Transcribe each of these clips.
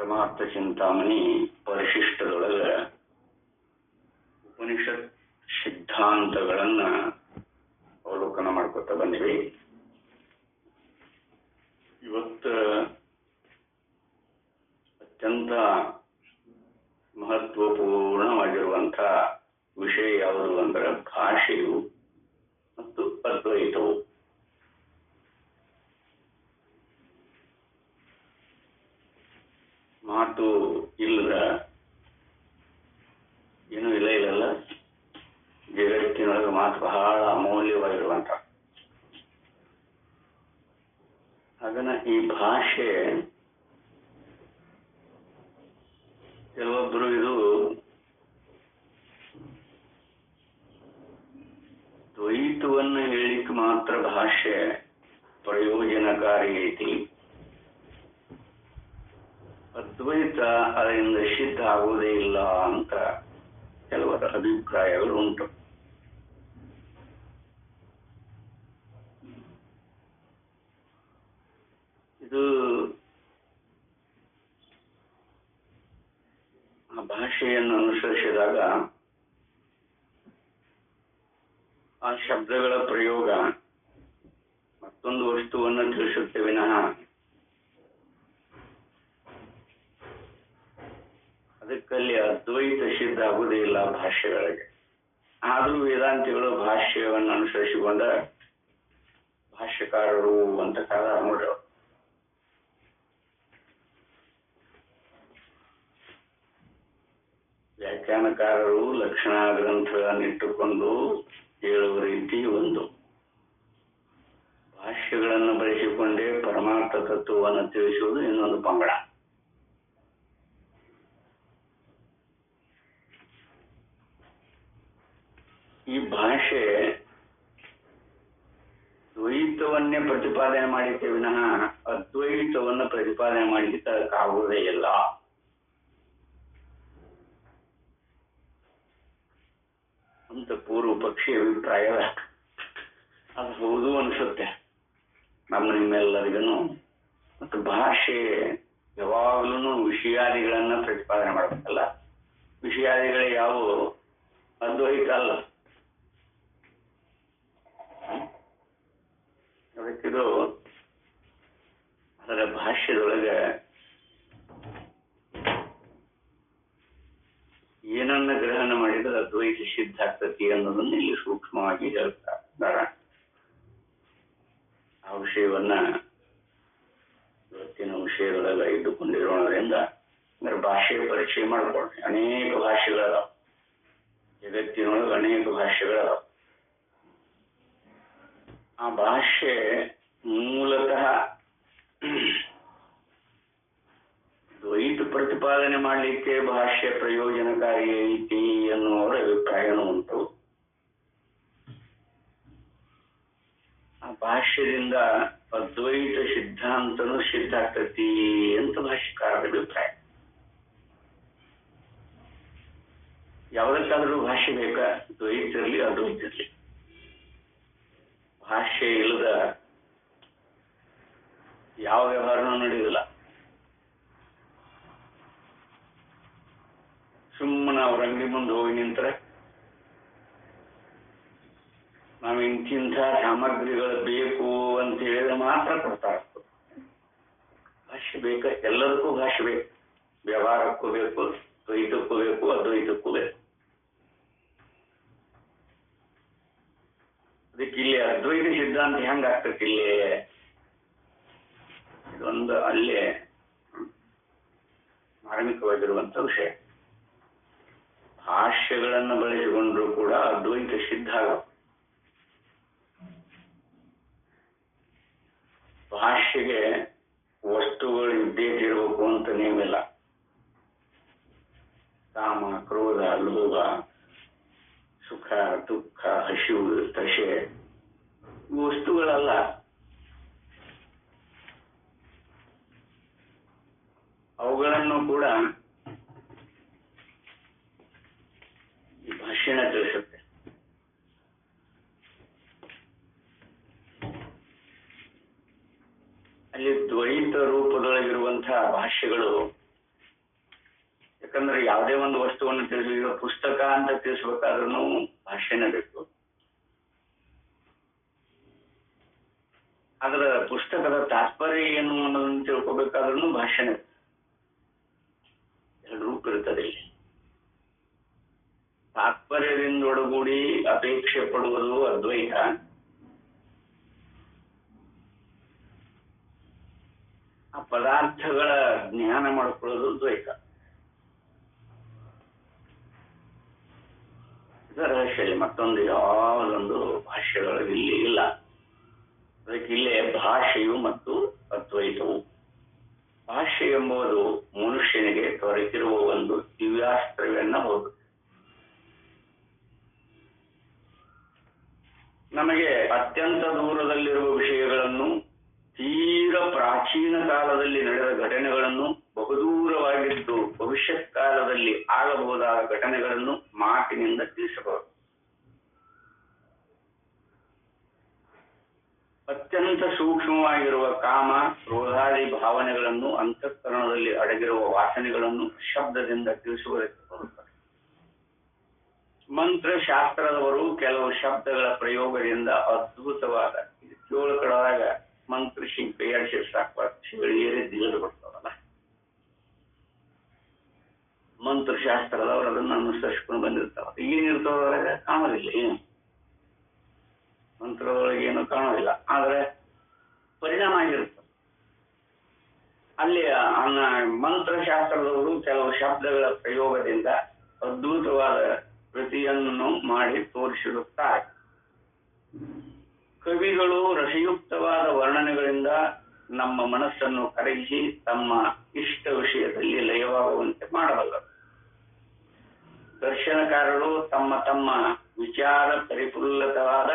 ಪರಮಾರ್ಥ ಚಿಂತಾಮಣಿ ಪರಿಶಿಷ್ಟದೊಳಗ ಉಪನಿಷತ್ ಸಿದ್ಧಾಂತಗಳನ್ನ ಅವಲೋಕನ ಮಾಡ್ಕೊತ ಬಂದ್ವಿ. ಇವತ್ತು ಅತ್ಯಂತ ಮಹತ್ವಪೂರ್ಣವಾಗಿರುವಂತಹ ವಿಷಯ ಯಾವುದು ಅಂದ್ರೆ ಭಾಷೆಯು ಮತ್ತು ಅದ್ವೈತವು. ಮಾತು ಇಲ್ಲದ ಏನೂ ಇಲ್ಲ. ಜಗತ್ತಿನೊಳಗೆ ಮಾತು ಬಹಳ ಅಮೂಲ್ಯವಾಗಿರುವಂತ. ಅದನ್ನ ಈ ಭಾಷೆ ಕೆಲವೊಬ್ಬರು ಇದು ದ್ವೈತವನ್ನು ಹೇಳಿಕ್ ಮಾತ್ರ ಭಾಷೆ ಪ್ರಯೋಜನಕಾರಿ ಐತಿ, ಅದ್ವೈತ ಅದರಿಂದ ಸಿದ್ಧ ಆಗುವುದೇ ಇಲ್ಲ ಅಂತ ಕೆಲವರ ಅಭಿಪ್ರಾಯಗಳು ಉಂಟು. ಇದು ಆ ಭಾಷೆಯನ್ನು ಅನುಸರಿಸಿದಾಗ ಆ ಶಬ್ದಗಳ ಪ್ರಯೋಗ ಮತ್ತೊಂದು ವಸ್ತುವನ್ನು ತಿಳಿಸುತ್ತೆ ವಿನಃ ಅದಕ್ಕಲ್ಲಿ ಅದ್ವೈತ ಸಿದ್ಧ ಆಗುವುದೇ ಇಲ್ಲ ಭಾಷೆಗಳಿಗೆ. ಆದರೂ ವೇದಾಂತಿಗಳು ಭಾಷ್ಯವನ್ನು ಅನುಸರಿಸಿಕೊಂಡ ಭಾಷ್ಯಕಾರರು ಅಂತ ಕಾಲ ನೋಡ್ರು. ವ್ಯಾಖ್ಯಾನಕಾರರು ಲಕ್ಷಣ ಗ್ರಂಥಗಳನ್ನಿಟ್ಟುಕೊಂಡು ಹೇಳುವ ರೀತಿ ಒಂದು, ಭಾಷ್ಯಗಳನ್ನು ಬಳಸಿಕೊಂಡೇ ಪರಮಾರ್ಥ ತತ್ವವನ್ನು ತಿಳಿಸುವುದು ಇನ್ನೊಂದು ಪಂಗಡ. ಈ ಭಾಷೆ ದ್ವೈತವನ್ನೇ ಪ್ರತಿಪಾದನೆ ಮಾಡಿದ್ದೆ ವಿನಃ ಅದ್ವೈತವನ್ನು ಪ್ರತಿಪಾದನೆ ಮಾಡಲಿಕ್ಕೆ ಅದಕ್ಕಾಗುವುದೇ ಇಲ್ಲ ಅಂತ ಪೂರ್ವ ಪಕ್ಷಿ ಅಭಿಪ್ರಾಯ. ಅದು ಹೌದು ಅನಿಸುತ್ತೆ ನಿಮ್ಮೆಲ್ಲರಿಗೂ. ಮತ್ತು ಭಾಷೆ ಯಾವಾಗಲೂ ವಿಷಯಾದಿಗಳನ್ನ ಪ್ರತಿಪಾದನೆ ಮಾಡಬೇಕಲ್ಲ. ವಿಷಯಾದಿಗಳೇ ಯಾವುವು? ಅದ್ವೈತ ಅಲ್ಲ. ಅದಕ್ಕಿದು ಅದರ ಭಾಷ್ಯದೊಳಗೆ ಏನನ್ನ ಗ್ರಹಣ ಮಾಡಿದ್ರೆ ಅದ್ವೈತ ಸಿದ್ಧ ಆಗ್ತತಿ ಅನ್ನೋದನ್ನು ಇಲ್ಲಿ ಸೂಕ್ಷ್ಮವಾಗಿ ಹೇಳ್ತಾರೆ. ಆ ವಿಷಯವನ್ನ ಇವತ್ತಿನ ವಿಷಯದೊಳಗೆ ಇಟ್ಟುಕೊಂಡಿರೋದ್ರಿಂದ ಅಂದ್ರೆ ಭಾಷೆಯ ಪರಿಚಯ ಮಾಡ್ಕೊಳ್ರಿ. ಅನೇಕ ಭಾಷೆಗಳದಾವ ಜಗತ್ತಿನೊಳಗೆ, ಅನೇಕ ಭಾಷೆಗಳದಾವ. ಆ ಭಾಷೆ ಮೂಲತಃ ದ್ವೈತ ಪ್ರತಿಪಾದನೆ ಮಾಡಲಿಕ್ಕೆ ಭಾಷೆ ಪ್ರಯೋಜನಕಾರಿ ಐತಿ ಎನ್ನುವರ ಅಭಿಪ್ರಾಯನೂ ಉಂಟು. ಆ ಭಾಷ್ಯದಿಂದ ಅದ್ವೈತ ಸಿದ್ಧಾಂತನೂ ಸಿದ್ಧ ಆಗ್ತತಿ ಅಂತ ಭಾಷ್ಯಕಾರರ ಅಭಿಪ್ರಾಯ. ಯಾವುದಕ್ಕಾದ್ರೂ ಭಾಷೆ ಬೇಕಾ? ದ್ವೈತ ಇರಲಿ ಅದ್ವೈತ ಇರಲಿ. ಭಾಷೆ ಇಲ್ಲದ ಯಾವ ವ್ಯವಹಾರನೂ ನಡೆಯುವುದಿಲ್ಲ. ಸುಮ್ಮನೆ ಅವ್ರ ಅಂಗಡಿ ಮುಂದೆ ಹೋಗಿ ನಿಂತರೆ ನಾವು ಇಂತಿಂಥ ಸಾಮಗ್ರಿಗಳು ಬೇಕು ಅಂತ ಹೇಳಿದ್ರೆ ಮಾತ್ರ ಕೊಡ್ತಾರೆ. ಭಾಷೆ ಬೇಕ, ಎಲ್ಲದಕ್ಕೂ ಭಾಷೆ ಬೇಕು. ವ್ಯವಹಾರಕ್ಕೂ ಬೇಕು, ದ್ವೈತಕ್ಕೂ ಬೇಕು, ಅದ್ವೈತಕ್ಕೂ ಬೇಕು. ಅದಕ್ಕೆ ಇಲ್ಲಿ ಅದ್ವೈತ ಸಿದ್ಧಾಂತ ಹೆಂಗ ಆಗ್ತತಿ? ಇಲ್ಲಿ ಇದೊಂದು ಅಲ್ಲೇ ಮಾರ್ಮಿಕವಾಗಿರುವಂತ ವಿಷಯ. ಭಾಷ್ಯಗಳನ್ನು ಬಳಸಿಕೊಂಡ್ರು ಕೂಡ ಅದ್ವೈತ ಸಿದ್ಧ ಆಗ. ಭಾಷೆಗೆ ವಸ್ತುಗಳು ಇದ್ದೇ ಇರಬೇಕು ಅಂತ ನೀವಿಲ್ಲ. ಕಾಮ, ಕ್ರೋಧ, ಲೋಭ, ಸುಖ, ದುಃಖ, ಹಸಿವು, ತಶೆ ವಸ್ತುಗಳಲ್ಲ. ಅವುಗಳನ್ನು ಕೂಡ ಈ ಭಾಷೆನ ತಿಳಿಸುತ್ತೆ. ಅಲ್ಲಿ ದ್ವೈತ ರೂಪದೊಳಗಿರುವಂತಹ ಭಾಷ್ಯಗಳು ಯಾಕಂದ್ರೆ ಯಾವುದೇ ಒಂದು ವಸ್ತುವನ್ನು ತಿಳಿಸಿ, ಈಗ ಪುಸ್ತಕ ಅಂತ ತಿಳಿಸ್ಬೇಕಾದ್ರೂ ಭಾಷೆನೇ ಬೇಕು. ಅದರ ಪುಸ್ತಕದ ತಾತ್ಪರ್ಯ ಏನು ಅನ್ನೋದನ್ನು ತಿಳ್ಕೊಬೇಕಾದ್ರೂ ಭಾಷೆನೇ. ಎರಡು ರೂಪ ಇರ್ತದೆ ಇಲ್ಲಿ. ತಾತ್ಪರ್ಯದಿಂದೊಡಗೂಡಿ ಅಪೇಕ್ಷೆ ಪಡುವುದು ಅದ್ವೈತ, ಆ ಪದಾರ್ಥಗಳ ಜ್ಞಾನ ಮಾಡ್ಕೊಳ್ಳೋದು ದ್ವೈತ. ಇದರ ರಹಸ್ಯ ಮತ್ತೊಂದು ಯಾವುದೊಂದು ಭಾಷೆಗಳು ಇಲ್ಲಿ ಇಲ್ಲ. ಅದಕ್ಕೆ ಇಲ್ಲೇ ಭಾಷೆಯು ಮತ್ತು ಅದ್ವೈತವು. ಭಾಷೆ ಎಂಬುದು ಮನುಷ್ಯನಿಗೆ ದೊರಕಿರುವ ಒಂದು ದಿವ್ಯಾಸ್ತ್ರವೆನ್ನಬಹುದು. ನಮಗೆ ಅತ್ಯಂತ ದೂರದಲ್ಲಿರುವ ವಿಷಯಗಳನ್ನು, ತೀರ ಪ್ರಾಚೀನ ಕಾಲದಲ್ಲಿ ನಡೆದ ಘಟನೆಗಳನ್ನು, ಬಹುದೂರವಾಗಿದ್ದು ಭವಿಷ್ಯತ್ ಕಾಲದಲ್ಲಿ ಆಗಬಹುದಾದ ಘಟನೆಗಳನ್ನು ಮಾತಿನಿಂದ ತಿಳಿಸಬಹುದು. ಅತ್ಯಂತ ಸೂಕ್ಷ್ಮವಾಗಿರುವ ಕಾಮ, ಕ್ರೋಧಾದಿ ಭಾವನೆಗಳನ್ನು, ಅಂತಃಕರಣದಲ್ಲಿ ಅಡಗಿರುವ ವಾಸನೆಗಳನ್ನು ಶಬ್ದದಿಂದ ತಿಳಿಸುವುದಕ್ಕೆ ಬರುತ್ತದೆ. ಮಂತ್ರಶಾಸ್ತ್ರದವರು ಕೆಲವು ಶಬ್ದಗಳ ಪ್ರಯೋಗದಿಂದ ಅದ್ಭುತವಾದ, ಏಳು ಕಡದಾಗ ಮಂತ್ರ ಶಿಂಪೆ ಎರಡು ಸಾಕುಗಳಿಯೇ ತಿಳಿದು ಬಿಡ್ತಾವಲ್ಲ. ಮಂತ್ರಶಾಸ್ತ್ರದವರು ಅದನ್ನು ಅನುಸರಿಸ್ಕೊಂಡು ಬಂದಿರ್ತಾವ. ಏನಿರ್ತಾವ ಕಾಣೋದಿಲ್ಲ, ಏನು ಮಂತ್ರದೊಳಗೆ ಏನು ಕಾಣೋದಿಲ್ಲ, ಆದ್ರೆ ಪರಿಣಾಮ ಆಗಿರ್ತದೆ. ಅಲ್ಲಿ ಮಂತ್ರಶಾಸ್ತ್ರದವರು ಕೆಲವು ಶಬ್ದಗಳ ಪ್ರಯೋಗದಿಂದ ಅದ್ಭುತವಾದ ಕೃತಿಯನ್ನು ಮಾಡಿ ತೋರಿಸಿರುತ್ತಾರೆ. ಕವಿಗಳು ರಸಯುಕ್ತವಾದ ವರ್ಣನೆಗಳಿಂದ ನಮ್ಮ ಮನಸ್ಸನ್ನು ಕರಗಿಸಿ ತಮ್ಮ ಇಷ್ಟ ವಿಷಯದಲ್ಲಿ ಲಯವಾಗುವಂತೆ ಮಾಡಬಲ್ಲರು. ದರ್ಶನಕಾರರು ತಮ್ಮ ತಮ್ಮ ವಿಚಾರ ಪರಿಪೂರ್ಣವಾದ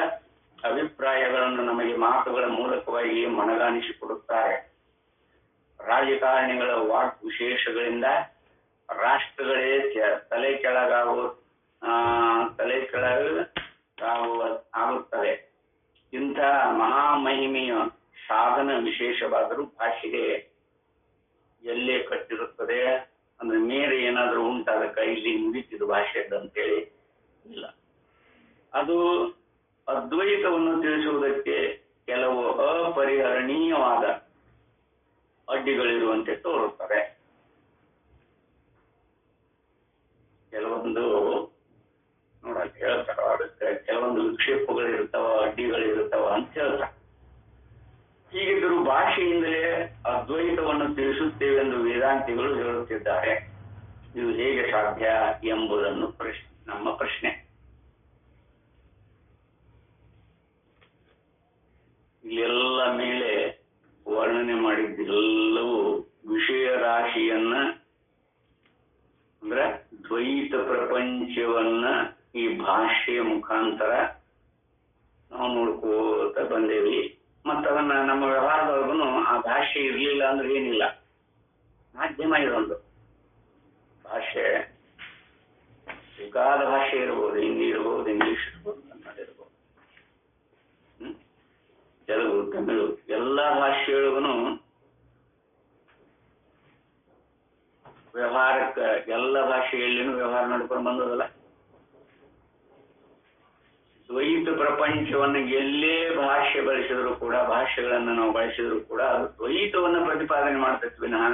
ಅಭಿಪ್ರಾಯಗಳನ್ನು ನಮಗೆ ಮಾತುಗಳ ಮೂಲಕವಾಗಿ ಮನಗಾಣಿಸಿಕೊಡುತ್ತಾರೆ. ರಾಜಕಾರಣಿಗಳ ವಾಕ್ ವಿಶೇಷಗಳಿಂದ ರಾಷ್ಟ್ರಗಳೇ ತಲೆ ಕೆಳಗಾಗುತ್ತವೆ. ಇಂಥ ಮಹಾಮಹಿಮೆಯ ಸಾಧನ ವಿಶೇಷವಾದರೂ ಭಾಷೆಗೆ ಎಲ್ಲೇ ಕಟ್ಟಿರುತ್ತದೆ. ಅಂದ್ರೆ ಮೇರೆ ಏನಾದರೂ ಉಂಟಾದಕ್ಕ ಇಲ್ಲಿ ಮುಗಿತಿದ್ದು ಭಾಷೆದಂತೇಳಿ ಇಲ್ಲ. ಅದು ಅದ್ವೈತವನ್ನು ತಿಳಿಸುವುದಕ್ಕೆ ಕೆಲವು ಅಪರಿಹರಣೀಯವಾದ ಅಡ್ಡಿಗಳಿರುವಂತೆ ತೋರುತ್ತದೆ. ಕೆಲವೊಂದು ಹೇಳ್ತಾರ, ಅದಕ್ಕೆ ಕೆಲವೊಂದು ವಿಕ್ಷೇಪಗಳಿರ್ತಾವ, ಅಡ್ಡಿಗಳಿರ್ತಾವ ಅಂತ ಹೇಳ್ತಾರೆ. ಹೀಗಿದ್ದರೂ ಭಾಷೆಯಿಂದಲೇ ಅದ್ವೈತವನ್ನು ತಿಳಿಸುತ್ತೇವೆ ಎಂದು ವೇದಾಂತಿಗಳು ಹೇಳುತ್ತಿದ್ದಾರೆ. ಇದು ಹೇಗೆ ಸಾಧ್ಯ ಎಂಬುದನ್ನು ನಮ್ಮ ಪ್ರಶ್ನೆ. ಇಲ್ಲೆಲ್ಲ ಮೇಲೆ ವರ್ಣನೆ ಮಾಡಿದ್ದೆಲ್ಲವೂ ವಿಷಯ ರಾಶಿಯನ್ನ, ಅಂದ್ರೆ ದ್ವೈತ ಪ್ರಪಂಚವನ್ನ ಈ ಭಾಷೆಯ ಮುಖಾಂತರ ನಾವು ನೋಡ್ಕೋತ ಬಂದೇವಿ. ಮತ್ತ ಅದನ್ನ ನಮ್ಮ ವ್ಯವಹಾರದೊಳಗೂ ಆ ಭಾಷೆ ಇರ್ಲಿಲ್ಲ ಅಂದ್ರೆ ಏನಿಲ್ಲ, ಮಾಧ್ಯಮ ಇದೊಂದು. ಭಾಷೆ ಬೇಕಾದ ಭಾಷೆ ಇರ್ಬೋದು, ಹಿಂದಿ ಇರ್ಬೋದು, ಇಂಗ್ಲಿಷ್ ಇರ್ಬೋದು, ಕನ್ನಡ ಇರ್ಬೋದು, ತೆಲುಗು, ತಮಿಳು, ಎಲ್ಲಾ ಭಾಷೆಗಳಿಗೂ ವ್ಯವಹಾರಕ್ಕೆ ಎಲ್ಲ ಭಾಷೆಯಲ್ಲಿನೂ ವ್ಯವಹಾರ ನಡ್ಕೊಂಡು ಬಂದದಲ್ಲ. ದ್ವೈತ ಪ್ರಪಂಚವನ್ನು ಎಲ್ಲೇ ಭಾಷೆ ಬಳಸಿದ್ರು ಕೂಡ, ಭಾಷೆಗಳನ್ನು ನಾವು ಬಳಸಿದ್ರು ಕೂಡ ಅದು ದ್ವೈತವನ್ನು ಪ್ರತಿಪಾದನೆ ಮಾಡ್ತೈತಿ ವಿನಃ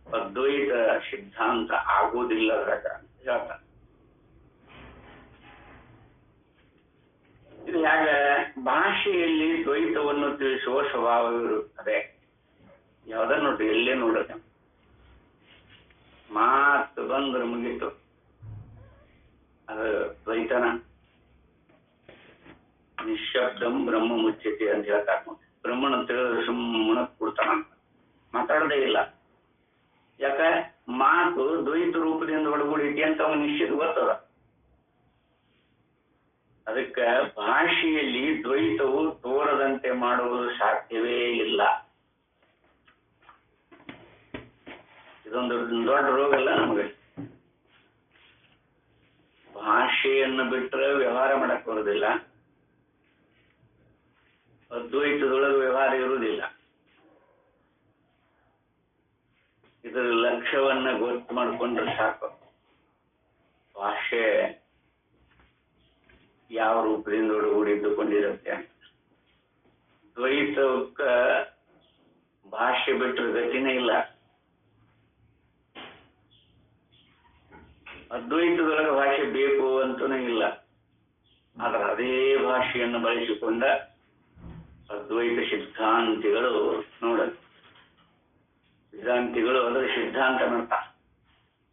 ಅದ್ವೈತ ಸಿದ್ಧಾಂತ ಆಗುವುದಿಲ್ಲ ಅಂತ ಹೇಳ್ತಾರೆ. ಇದು ಹೇಗೆ? ಭಾಷೆಯಲ್ಲಿ ದ್ವೈತವನ್ನು ತಿಳಿಸುವ ಸ್ವಭಾವವಿರುತ್ತದೆ. ಯಾವ್ದನ್ನ ನೋಡ್ರಿ, ಎಲ್ಲೇ ನೋಡ್ರಿ, ಮಾತು ಬಂದ್ರೆ ಮುಗೀತು, ಅದು ದ್ವೈತನ. ನಿಶಬ್ದಂ ಬ್ರಹ್ಮ ಮುಚ್ಚಿತೆ ಅಂತ ಹೇಳ್ತಾರೆ. ಬ್ರಹ್ಮನ ತಿಳಿದ್ರೆ ಸುಮ್ಮನೆ ಕೊಡ್ತಾನ, ಮಾತಾಡದೇ ಇಲ್ಲ. ಯಾಕ? ಮಾತು ದ್ವೈತ ರೂಪದಿಂದ ಒಳಗೂಡಿಕೆ ಅಂತ ಅವನು ನಿಶ್ಚಿತ ಗೊತ್ತದ. ಅದಕ್ಕೆ ಭಾಷೆಯಲ್ಲಿ ದ್ವೈತವು ತೋರದಂತೆ ಮಾಡುವುದು ಸಾಧ್ಯವೇ ಇಲ್ಲ. ಇದೊಂದು ದೊಡ್ಡ ರೋಗ ಅಲ್ಲ ನಮಗೆ. ಭಾಷೆಯನ್ನು ಬಿಟ್ಟರೆ ವ್ಯವಹಾರ ಮಾಡಕ್ ಬರುದಿಲ್ಲ, ಅದ್ವೈತದೊಳಗೆ ವ್ಯವಹಾರ ಇರುವುದಿಲ್ಲ. ಇದರ ಲಕ್ಷ್ಯವನ್ನ ಗೊತ್ತು ಮಾಡಿಕೊಂಡ್ರೆ ಸಾಕು. ಭಾಷೆ ಯಾವ ರೂಪದಿಂದ ಒಡಗೂಡಿದ್ದುಕೊಂಡಿರುತ್ತೆ. ದ್ವೈತಕ್ಕ ಭಾಷೆ ಬಿಟ್ಟರೆ ಗತಿನೇ ಇಲ್ಲ. ಅದ್ವೈತದೊಳಗೆ ಭಾಷೆ ಬೇಕು ಅಂತನೂ ಇಲ್ಲ. ಆದ್ರೆ ಅದೇ ಭಾಷೆಯನ್ನು ಬಳಸಿಕೊಂಡ ಅದ್ವೈತ ಸಿದ್ಧಾಂತಿಗಳು ಸಿದ್ಧಾಂತಿಗಳು ಅದರ ಸಿದ್ಧಾಂತನಂತ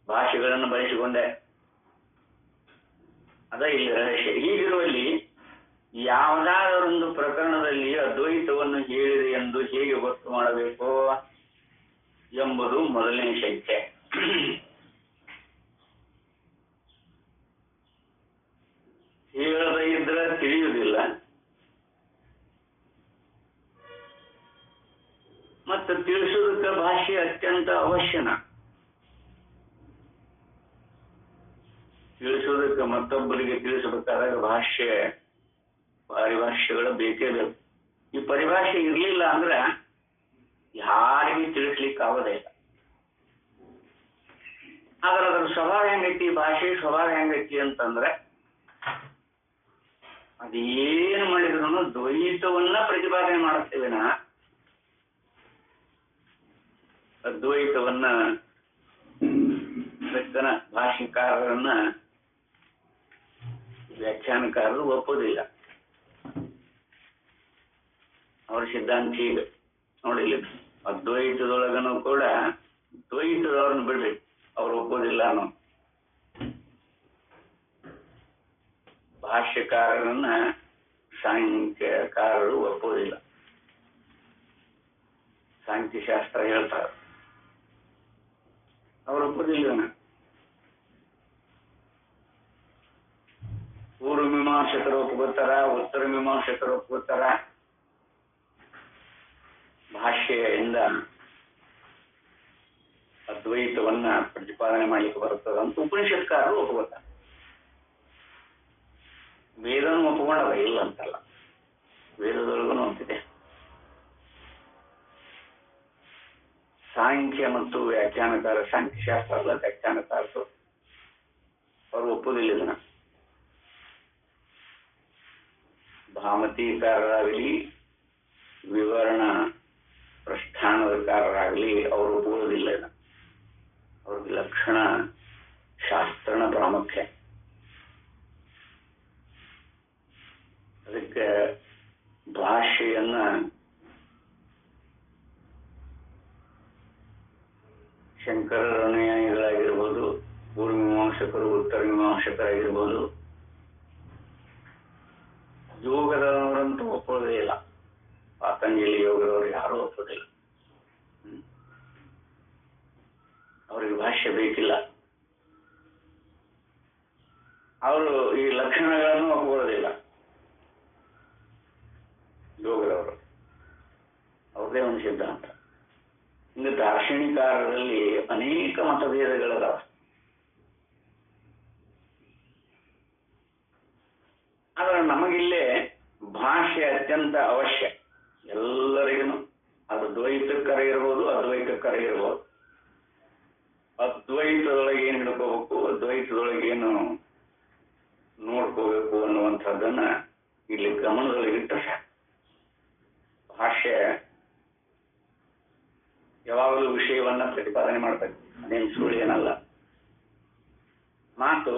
ಭಾಷೆಗಳನ್ನು ಬಳಸಿಕೊಂಡೆ. ಅದ ಇಲ್ಲಿ ರಹಸ್ಯ. ಹೀಗಿರುವಲ್ಲಿ ಯಾವುದಾದರೊಂದು ಪ್ರಕರಣದಲ್ಲಿ ಅದ್ವೈತವನ್ನು ಹೇಳಿದೆ ಎಂದು ಹೇಗೆ ಗೊತ್ತು ಮಾಡಬೇಕು ಎಂಬುದು ಮೊದಲನೇ ಶಂಕೆ. ಹೇಳದೇ ಇದ್ರೆ ತಿಳಿಯುವುದಿಲ್ಲ, ಮತ್ತು ತಿಳಿಸೋದಕ್ಕೆ ಭಾಷೆ ಅತ್ಯಂತ ಅವಶ್ಯನ. ತಿಳಿಸೋದಕ್ಕೆ ಮತ್ತೊಬ್ಬರಿಗೆ ತಿಳಿಸಬೇಕಾದಾಗ ಭಾಷೆ ಪರಿಭಾಷೆಗಳು ಬೇಕೇ ಬೇಕು. ಈ ಪರಿಭಾಷೆ ಇರಲಿಲ್ಲ ಅಂದ್ರೆ ಯಾರಿಗೂ ತಿಳಿಸ್ಲಿಕ್ಕೆ ಆಗೋದೇ ಇಲ್ಲ. ಆದ್ರೆ ಅದರ ಸ್ವಭಾವ ಹೆಂಗೈತಿ, ಭಾಷೆ ಸ್ವಭಾವ ಹೆಂಗೈತಿ ಅಂತಂದ್ರೆ ಅದೇನು ಮಾಡಿದ್ರು ದ್ವೈತವನ್ನ ಪ್ರತಿಪಾದನೆ ಮಾಡುತ್ತೇವೆ ನಾ. ಅದ್ವೈತವನ್ನ ಭಾಷೆಕಾರರನ್ನ ವ್ಯಾಖ್ಯಾನಕಾರರು ಒಪ್ಪೋದಿಲ್ಲ. ಅವರ ಸಿದ್ಧಾಂತ ಈಗ ನೋಡಿಲ್ಲ. ಅದ್ವೈತದೊಳಗನು ಕೂಡ ದ್ವೈತದವ್ರನ್ನ ಬಿಡ್ರಿ, ಅವ್ರು ಒಪ್ಪೋದಿಲ್ಲ ಅನ್ನೋ. ಭಾಷ್ಯಕಾರರನ್ನ ಸಾಂಖ್ಯಕಾರರು ಒಪ್ಪೋದಿಲ್ಲ. ಸಾಂಖ್ಯಶಾಸ್ತ್ರ ಹೇಳ್ತಾರೆ, ಅವ್ರು ಒಪ್ಪೋದಿಲ್ಲ. ಪೂರ್ವ ಮೀಮಾಂಸಕರು ಒಪ್ಕೋತಾರ, ಉತ್ತರ ಮೀಮಾಂಸಕರು ಒಪ್ಕೋತಾರ. ಭಾಷೆಯಿಂದ ಅದ್ವೈತವನ್ನ ಪ್ರತಿಪಾದನೆ ಮಾಡ್ಲಿಕ್ಕೆ ಬರುತ್ತದೆ ಅಂತ ಉಪನಿಷತ್ಕಾರರು ಒಪ್ಕೋತಾರೆ. ವೇದನೂ ಒಪ್ಕೊಂಡದ, ಇಲ್ಲ ಅಂತಲ್ಲ, ವೇದದೊಳಗೂ ಅಂತಿದೆ. ಸಾಂಖ್ಯ ಮತ್ತು ವ್ಯಾಖ್ಯಾನಕಾರ, ಸಾಂಖ್ಯಶಾಸ್ತ್ರ ಅಲ್ಲ ವ್ಯಾಖ್ಯಾನಕಾರರು, ಅವರು ಒಪ್ಪುದಿಲ್ಲ ಇದನ್ನ. ಭಾಮತೀಕಾರರಾಗಲಿ ವಿವರಣ ಪ್ರಸ್ಥಾನದಕಾರರಾಗಲಿ ಅವರು ಒಪ್ಪುವುದಿಲ್ಲ. ಅವ್ರಿಗೆ ಲಕ್ಷಣ ಶಾಸ್ತ್ರನ ಪ್ರಾಮುಖ್ಯ. ಅದಕ್ಕೆ ಭಾಷೆಯನ್ನ ಶಂಕರರ ಅನುಯಾಯಿಗಳಾಗಿರ್ಬೋದು, ಪೂರ್ವ ಮೀಮಾಂಸಕರು ಉತ್ತರ ಮೀಮಾಂಸಕರಾಗಿರ್ಬೋದು, ಯೋಗದವರಂತೂ ಒಪ್ಪೋದೇ ಇಲ್ಲ. ಪಾತಂಜಲಿ ಯೋಗದವರು ಯಾರೂ ಒಪ್ಪೋದಿಲ್ಲ. ಅವರಿಗೆ ಭಾಷ್ಯ ಬೇಕಿಲ್ಲ. ಅವರು ಈ ಲಕ್ಷಣಗಳನ್ನು ಒಪ್ಕೊಳ್ಳೋದಿಲ್ಲ. ಯೋಗದವರು ಅವ್ರದೇ ಒಂದು ಸಿದ್ಧಾಂತ. ಇನ್ನು ದಾರ್ಶನಿಕಾರರಲ್ಲಿ ಅನೇಕ ಮತಭೇದಗಳಿದಾವೆ. ಆದ್ರೆ ನಮಗಿಲ್ಲೇ ಭಾಷೆ ಅತ್ಯಂತ ಅವಶ್ಯ ಎಲ್ಲರಿಗೂ. ಅದು ದ್ವೈತಕ್ಕರ ಇರ್ಬೋದು, ಅದ್ವೈತಕ್ಕರ ಇರ್ಬೋದು. ಅದ್ವೈತದೊಳಗೆ ಏನು ಹಿಡ್ಕೋಬೇಕು, ಅದ್ವೈತದೊಳಗೆ ಏನು ನೋಡ್ಕೋಬೇಕು ಅನ್ನುವಂಥದ್ದನ್ನ ಇಲ್ಲಿ ಗಮನದೊಳಗಿಟ್ಟ ಭಾಷೆ ಯಾವಾಗಲೂ ವಿಷಯವನ್ನ ಪ್ರತಿಪಾದನೆ ಮಾಡ್ಬೇಕು. ಅದೇನು ಸುಳ್ಳು ಏನಲ್ಲ. ಮಾತು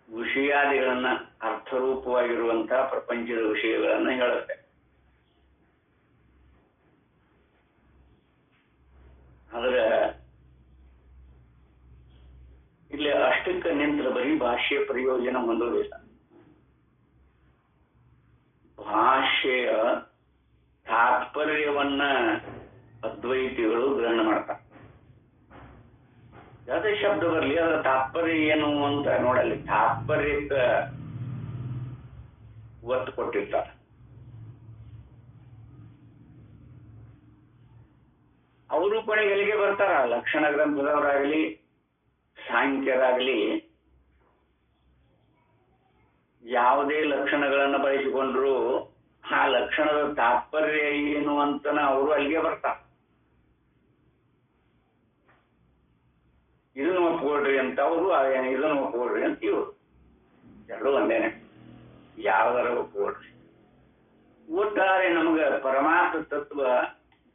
ವಿಷಯಾದಿಗಳನ್ನ ಅರ್ಥರೂಪವಾಗಿರುವಂತಹ ಪ್ರಪಂಚದ ವಿಷಯಗಳನ್ನ ಹೇಳುತ್ತೆ. ಆದ್ರೆ ಇಲ್ಲಿ ಅಷ್ಟಕ್ಕೆ ನಿಂತರ ಬರೀ ಭಾಷೆಯ ಪ್ರಯೋಜನ ಹೊಂದೋದಿಲ್ಲ. ಭಾಷೆಯ ತಾತ್ಪರ್ಯವನ್ನ ಅದ್ವೈತಿಗಳು ಗ್ರಹಣ ಮಾಡ್ತಾರೆ. ಯಾವುದೇ ಶಬ್ದ ಬರಲಿ ಅದರ ತಾತ್ಪರ್ಯ ಏನು ಅಂತ ನೋಡಲ್ಲಿ ತಾತ್ಪರ್ಯಕ್ಕೆ ಒತ್ತು ಕೊಟ್ಟಿರ್ತಾರೆ. ಅವರು ಕೊನೆಗೆ ಎಲ್ಲಿಗೆ ಬರ್ತಾರ? ಲಕ್ಷಣ ಗ್ರಂಥದವರಾಗಲಿ ಸಾಂಖ್ಯರಾಗಲಿ ಯಾವುದೇ ಲಕ್ಷಣಗಳನ್ನು ಬಳಸಿಕೊಂಡ್ರು ಆ ಲಕ್ಷಣದ ತಾತ್ಪರ್ಯ ಏನು ಅಂತನ ಅವರು ಅಲ್ಲಿಗೆ ಬರ್ತಾರೆ. ಇದನ್ನು ಒಪ್ಕೊಳ್ರಿ ಅಂತ ಅವರು, ಇದನ್ನು ಒಪ್ಕೊಳ್ರಿ ಅಂತ ಇವರು. ಎರಡೂ ಒಂದೇನೆ, ಯಾವ್ದಾರ ಒಪ್ಕೊಳ್ರಿ. ಒಟ್ಟಾರೆ ನಮ್ಗೆ ಪರಮಾರ್ಥ ತತ್ವ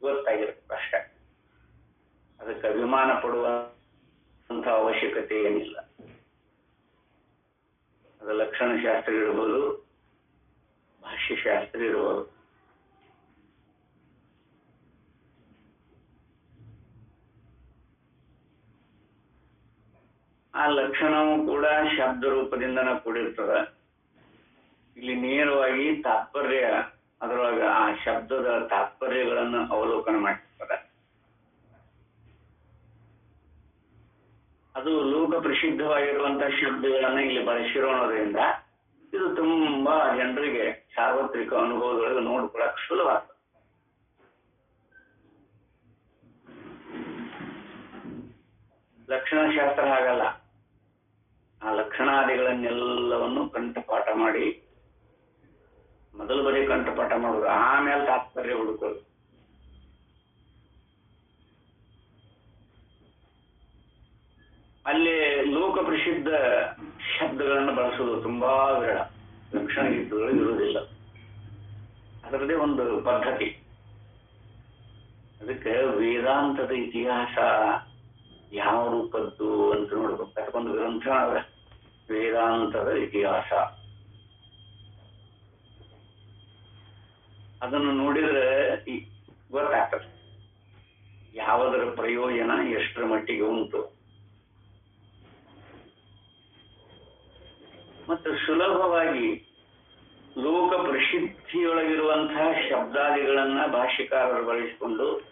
ಗೊತ್ತಾಗಿರುತ್ತೆ ಅಷ್ಟೇ. ಅದಕ್ಕೆ ಅಭಿಮಾನ ಪಡುವಂತ ಅವಶ್ಯಕತೆ ಏನಿಲ್ಲ. ಅದು ಲಕ್ಷಣಶಾಸ್ತ್ರ ಇರ್ಬೋದು, ಭಾಷ್ಯಶಾಸ್ತ್ರ ಇರ್ಬೋದು. ಆ ಲಕ್ಷಣವೂ ಕೂಡ ಶಬ್ದ ರೂಪದಿಂದನ ಕೂಡಿರ್ತದ. ಇಲ್ಲಿ ನೇರವಾಗಿ ತಾತ್ಪರ್ಯ, ಅದರೊಳಗ ಆ ಶಬ್ದದ ತಾತ್ಪರ್ಯಗಳನ್ನು ಅವಲೋಕನ ಮಾಡಿರ್ತಾರೆ. ಅದು ಲೋಕ ಪ್ರಸಿದ್ಧವಾಗಿರುವಂತಹ ಶಬ್ದಗಳನ್ನ ಇಲ್ಲಿ ಬಳಸಿರೋದ್ರಿಂದ ಇದು ತುಂಬಾ ಜನರಿಗೆ ಸಾರ್ವತ್ರಿಕ ಅನುಭವದೊಳಗೆ ನೋಡ್ಕೊಳಕ್ ಸುಲಭ. ಲಕ್ಷಣಶಾಸ್ತ್ರ ಹಾಗಲ್ಲ. ಆ ಲಕ್ಷಣಾದಿಗಳನ್ನೆಲ್ಲವನ್ನು ಕಂಠಪಾಠ ಮಾಡಿ, ಮೊದಲು ಬರೀ ಕಂಠಪಾಠ ಮಾಡೋದು, ಆಮೇಲೆ ತಾತ್ಪರ್ಯ ಹುಡುಕೋದು. ಅಲ್ಲಿ ಲೋಕ ಪ್ರಸಿದ್ಧ ಶಬ್ದಗಳನ್ನು ಬಳಸೋದು ತುಂಬಾ ವಿರಳ, ಲಕ್ಷಣ ಗೀತಗಳು ಇರುವುದಿಲ್ಲ. ಅದರದೇ ಒಂದು ಪದ್ಧತಿ. ಅದಕ್ಕೆ ವೇದಾಂತದ ಇತಿಹಾಸ ಯಾವ ರೂಪದ್ದು ಅಂತ ನೋಡ್ಬೇಕು. ಅದಕ್ಕೊಂದು ಗ್ರಂಥ ವೇದಾಂತದ ಇತಿಹಾಸ. ಅದನ್ನು ನೋಡಿದ್ರೆ ಗೊತ್ತಾಗ್ತದೆ ಯಾವುದರ ಪ್ರಯೋಜನ ಎಷ್ಟರ ಮಟ್ಟಿಗೆ ಉಂಟು. ಮತ್ತು ಸುಲಭವಾಗಿ ಲೋಕ ಪ್ರಸಿದ್ಧಿಯೊಳಗಿರುವಂತಹ ಶಬ್ದಾದಿಗಳನ್ನ ಭಾಷ್ಯಕಾರರು ಬಳಸಿಕೊಂಡು